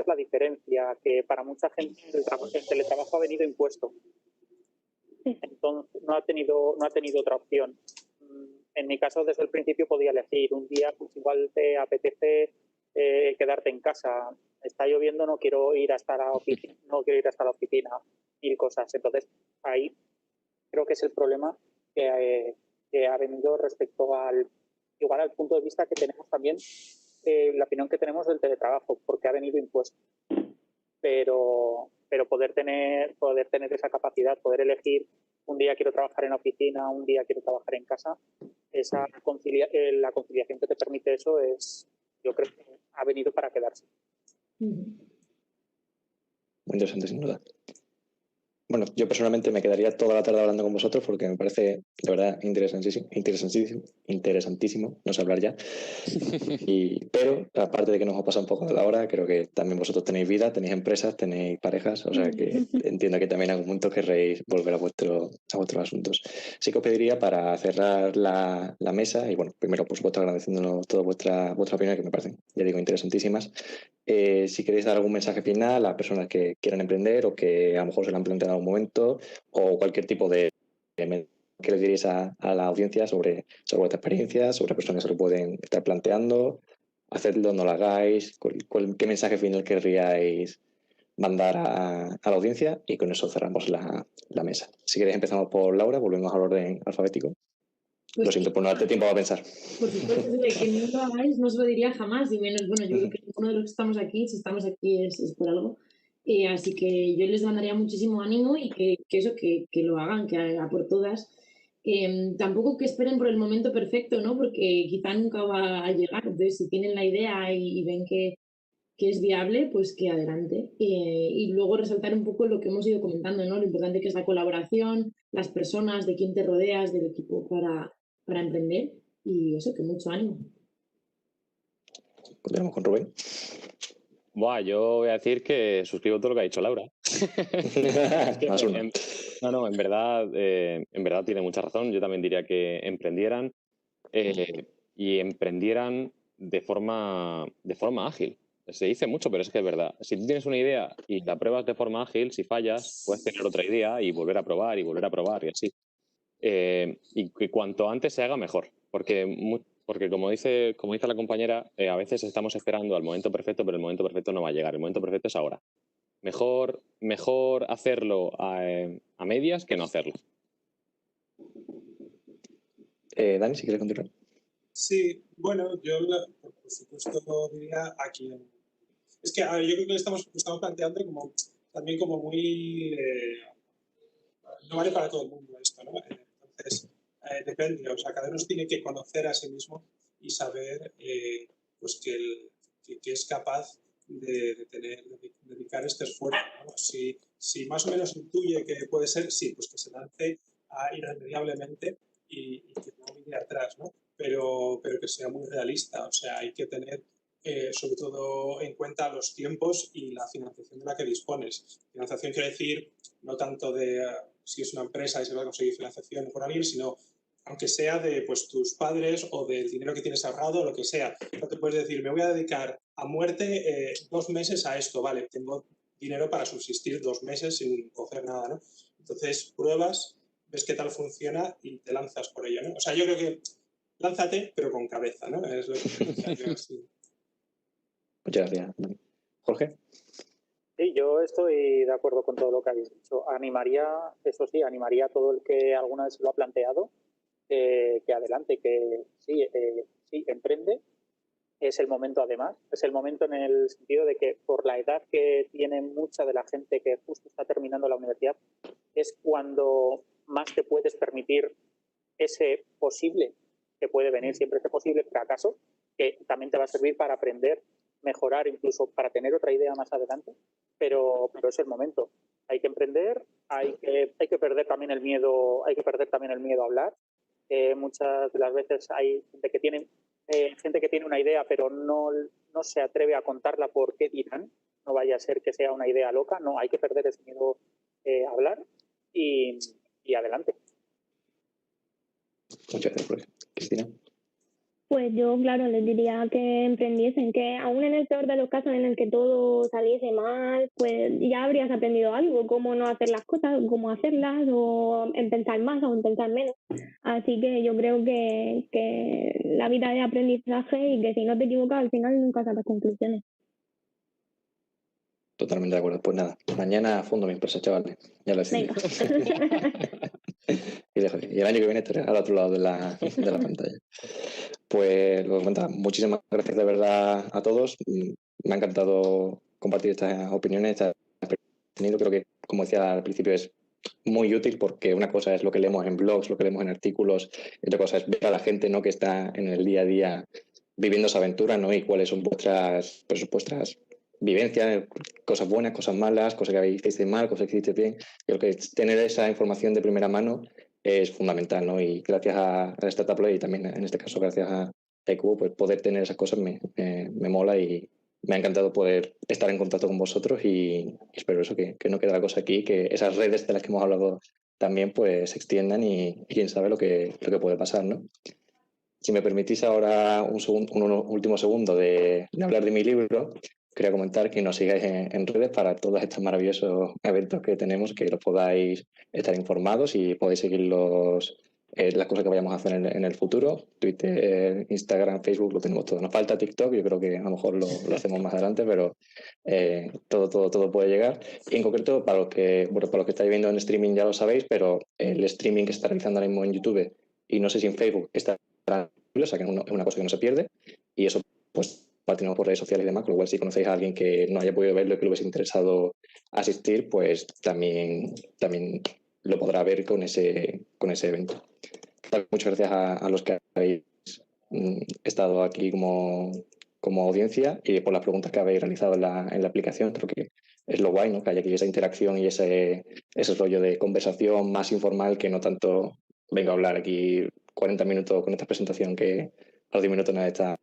Speaker 6: la diferencia, que para mucha gente el teletrabajo ha venido impuesto. Entonces no ha tenido otra opción. En mi caso, desde el principio podía elegir. Un día, pues igual te apetece quedarte en casa. Está lloviendo, no quiero ir hasta la oficina, mil cosas. Entonces, ahí creo que es el problema que ha venido respecto al punto de vista que tenemos también, la opinión que tenemos del teletrabajo, porque ha venido impuesto. Pero poder tener esa capacidad, poder elegir, un día quiero trabajar en la oficina, un día quiero trabajar en casa, la conciliación que te permite eso yo creo que ha venido para quedarse.
Speaker 1: Muy interesante, sin duda. Bueno, yo personalmente me quedaría toda la tarde hablando con vosotros porque me parece, de verdad, interesantísimo, no sé hablar ya. Pero, aparte de que nos ha pasado un poco de la hora, creo que también vosotros tenéis vida, tenéis empresas, tenéis parejas, o sea que entiendo que también en algún momento querréis volver a vuestros asuntos. Sí que os pediría para cerrar la mesa, y bueno, primero, por supuesto, agradeciéndonos toda vuestra opinión, que me parecen, ya digo, interesantísimas. Si queréis dar algún mensaje final a personas que quieran emprender o que a lo mejor se lo han planteado en algún momento, o cualquier tipo de que les diréis a la audiencia sobre vuestra experiencia, sobre personas que se lo pueden estar planteando, hacedlo, no lo hagáis, qué mensaje final querríais mandar a la audiencia, y con eso cerramos la mesa. Si queréis empezamos por Laura, volvemos al orden alfabético.
Speaker 4: Pues
Speaker 1: Lo siento por no darte tiempo a pensar.
Speaker 4: por supuesto, de que no lo hagáis, no os lo diría jamás, y menos, bueno, yo creo que uno de los que estamos aquí, si estamos aquí es por algo. Así que yo les mandaría muchísimo ánimo y que lo hagan, que a por todas. Tampoco que esperen por el momento perfecto, ¿no? Porque quizá nunca va a llegar. Entonces, si tienen la idea y ven que es viable, pues que adelante. Y luego resaltar un poco lo que hemos ido comentando, ¿no? Lo importante que es la colaboración, las personas, de quién te rodeas, del equipo para emprender. Y eso, que mucho ánimo.
Speaker 1: Continuamos con Rubén.
Speaker 5: Buah, yo voy a decir que suscribo todo lo que ha dicho Laura.
Speaker 1: Más uno.
Speaker 5: En verdad tiene mucha razón. Yo también diría que emprendieran y emprendieran de forma ágil. Se dice mucho, pero es que es verdad. Si tú tienes una idea y la pruebas de forma ágil, si fallas, puedes tener otra idea y volver a probar y así. Y que cuanto antes se haga, mejor. Porque como dice la compañera, a veces estamos esperando al momento perfecto, pero el momento perfecto no va a llegar. El momento perfecto es ahora. Mejor hacerlo a medias que no hacerlo.
Speaker 1: Dani, si quieres continuar.
Speaker 3: Sí, bueno, yo por supuesto diría a quien... Es que yo creo que lo estamos planteando como también como muy... no vale para todo el mundo esto, ¿no? Entonces, depende, o sea, cada uno tiene que conocer a sí mismo y saber pues que es capaz de dedicar este esfuerzo, ¿no? Si más o menos intuye que puede ser, sí, pues que se lance irremediablemente y que no mire atrás, ¿no? Pero que sea muy realista, o sea, hay que tener sobre todo en cuenta los tiempos y la financiación de la que dispones. Financiación quiere decir no tanto de si es una empresa y se va a conseguir financiación por alguien, sino aunque sea de pues, tus padres o del dinero que tienes ahorrado o lo que sea. No te puedes decir, me voy a dedicar a muerte 2 meses a esto, vale, tengo dinero para subsistir 2 meses sin coger nada, ¿no? Entonces pruebas, ves qué tal funciona y te lanzas por ello, ¿no? O sea, yo creo que lánzate, pero con cabeza, ¿no? Es lo que yo así.
Speaker 1: Muchas gracias. Jorge.
Speaker 6: Sí, yo estoy de acuerdo con todo lo que habéis dicho. Animaría a todo el que alguna vez lo ha planteado que adelante, que sí, emprende. Es el momento, además, es el momento en el sentido de que por la edad que tiene mucha de la gente que justo está terminando la universidad, es cuando más te puedes permitir ese posible, que puede venir siempre ese posible fracaso, que también te va a servir para aprender, mejorar, incluso para tener otra idea más adelante, pero es el momento. Hay que emprender, hay que perder también el miedo, a hablar. Muchas de las veces hay gente que tiene una idea, pero no se atreve a contarla porque dirán. No vaya a ser que sea una idea loca. No, hay que perder ese miedo a hablar y adelante.
Speaker 1: Muchas gracias, Cristina.
Speaker 7: Pues yo, claro, les diría que emprendiesen, que aún en el peor de los casos en el que todo saliese mal, pues ya habrías aprendido algo, cómo no hacer las cosas, cómo hacerlas, o en pensar más o en pensar menos. Así que yo creo que la vida es aprendizaje y que si no te equivocas al final nunca sacas conclusiones.
Speaker 1: Totalmente de acuerdo. Pues nada, mañana fundo mi empresa, chavales. Ya lo he decidido. Y el año que viene estaré al otro lado de la pantalla. Pues lo comentaba, muchísimas gracias de verdad a todos. Me ha encantado compartir estas opiniones, estas experiencias. Creo que, como decía al principio, es muy útil porque una cosa es lo que leemos en blogs, lo que leemos en artículos, y otra cosa es ver a la gente, ¿no?, que está en el día a día viviendo esa aventura, ¿no?, y cuáles son vuestras vivencias, cosas buenas, cosas malas, cosas que hicisteis mal, cosas que hicisteis bien. Creo que tener esa información de primera mano es fundamental, ¿no? Y gracias a Startup Lab y también en este caso gracias a EQ, pues poder tener esas cosas me mola y me ha encantado poder estar en contacto con vosotros y espero eso, que no quede la cosa aquí, que esas redes de las que hemos hablado también pues se extiendan y quién sabe lo que puede pasar, ¿no? Si me permitís ahora un último segundo de hablar de mi libro, quería comentar que nos sigáis en redes para todos estos maravillosos eventos que tenemos, que los podáis estar informados y podéis seguir las cosas que vayamos a hacer en el futuro. Twitter, Instagram, Facebook, lo tenemos todo. Nos falta TikTok, yo creo que a lo mejor lo hacemos más adelante, pero todo puede llegar. Y en concreto, para los que estáis viendo en streaming ya lo sabéis, pero el streaming que se está realizando ahora mismo en YouTube y no sé si en Facebook está, o sea que es una cosa que no se pierde, y eso pues compartimos por redes sociales y demás, con lo cual si conocéis a alguien que no haya podido verlo y que le hubiese interesado asistir, pues también lo podrá ver con ese evento. Muchas gracias a los que habéis estado aquí como audiencia y por las preguntas que habéis realizado en la aplicación. Creo que es lo guay, ¿no? Que haya aquí esa interacción y ese rollo de conversación más informal, que no tanto vengo a hablar aquí 40 minutos con esta presentación que a los 10 minutos nada está,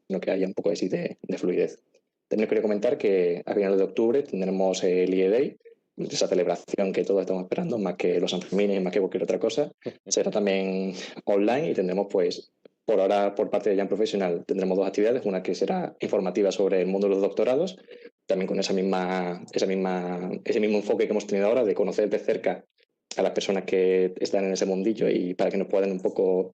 Speaker 1: sino que haya un poco así de fluidez. También quería comentar que a finales de octubre tendremos el IE Day, esa celebración que todos estamos esperando, más que los Sanfermines, más que cualquier otra cosa. Será también online y tendremos, pues, por ahora, por parte de Young Professional, tendremos 2 actividades. Una que será informativa sobre el mundo de los doctorados, también con ese mismo enfoque que hemos tenido ahora de conocer de cerca a las personas que están en ese mundillo y para que nos puedan un poco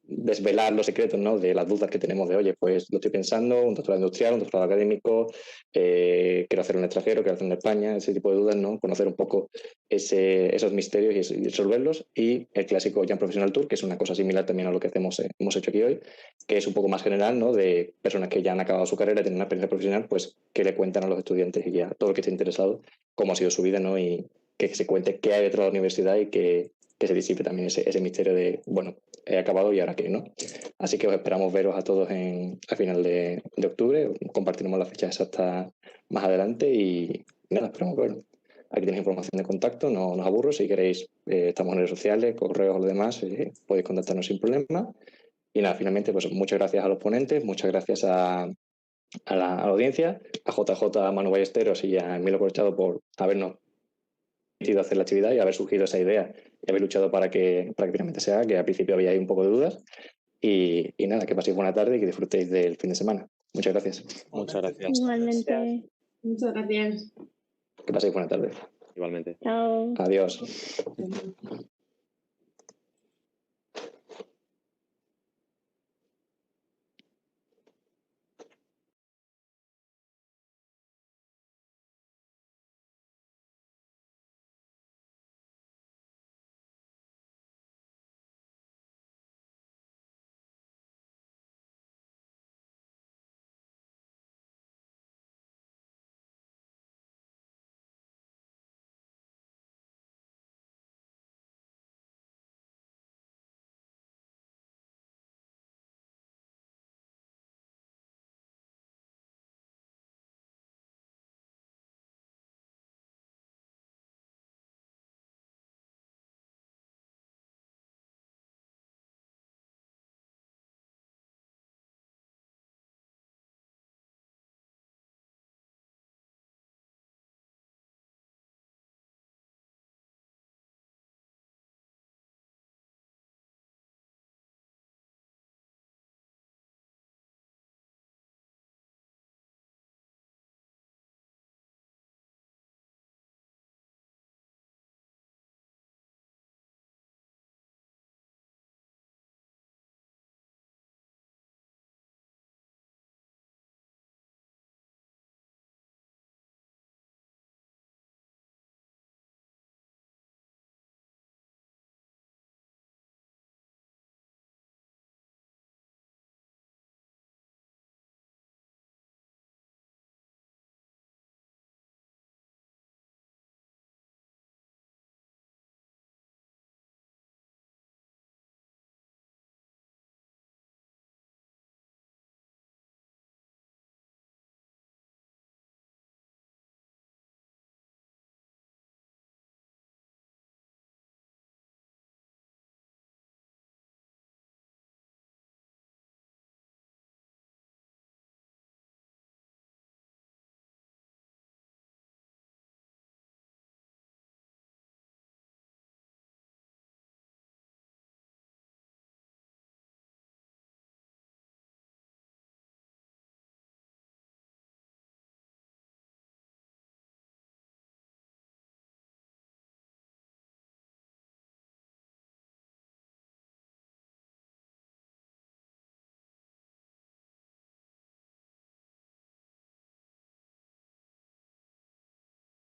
Speaker 1: desvelar los secretos, ¿no? De las dudas que tenemos de, oye, pues lo estoy pensando, un doctorado industrial, un doctorado académico, quiero hacer un extranjero, quiero hacer en España, ese tipo de dudas, ¿no? Conocer un poco esos misterios y resolverlos. Y el clásico Young Professional Tour, que es una cosa similar también a lo que hemos hecho aquí hoy, que es un poco más general, ¿no? De personas que ya han acabado su carrera y tienen una experiencia profesional, pues que le cuentan a los estudiantes y a todo el que esté interesado cómo ha sido su vida, ¿no? Y que se cuente qué hay detrás de la universidad y que se disipe también ese misterio de, bueno, he acabado y ahora qué, ¿no? Así que os esperamos veros a todos a final de octubre. Compartiremos la fecha exacta más adelante y nada, esperamos verlo. Aquí tenéis información de contacto, no os aburro. Si queréis, estamos en redes sociales, correos o lo demás, podéis contactarnos sin problema. Y nada, finalmente, pues muchas gracias a los ponentes, muchas gracias a la audiencia, a JJ, a Manu Ballesteros y a Emilio Corchado por habernos permitido hacer la actividad y haber surgido esa idea y haber luchado para que finalmente se haga, que al principio había ahí un poco de dudas. Y nada, que paséis buena tarde y que disfrutéis del fin de semana. Muchas gracias.
Speaker 5: Muchas gracias.
Speaker 7: Igualmente.
Speaker 4: Muchas gracias.
Speaker 1: Que paséis buena tarde.
Speaker 5: Igualmente.
Speaker 7: Chao.
Speaker 1: Adiós.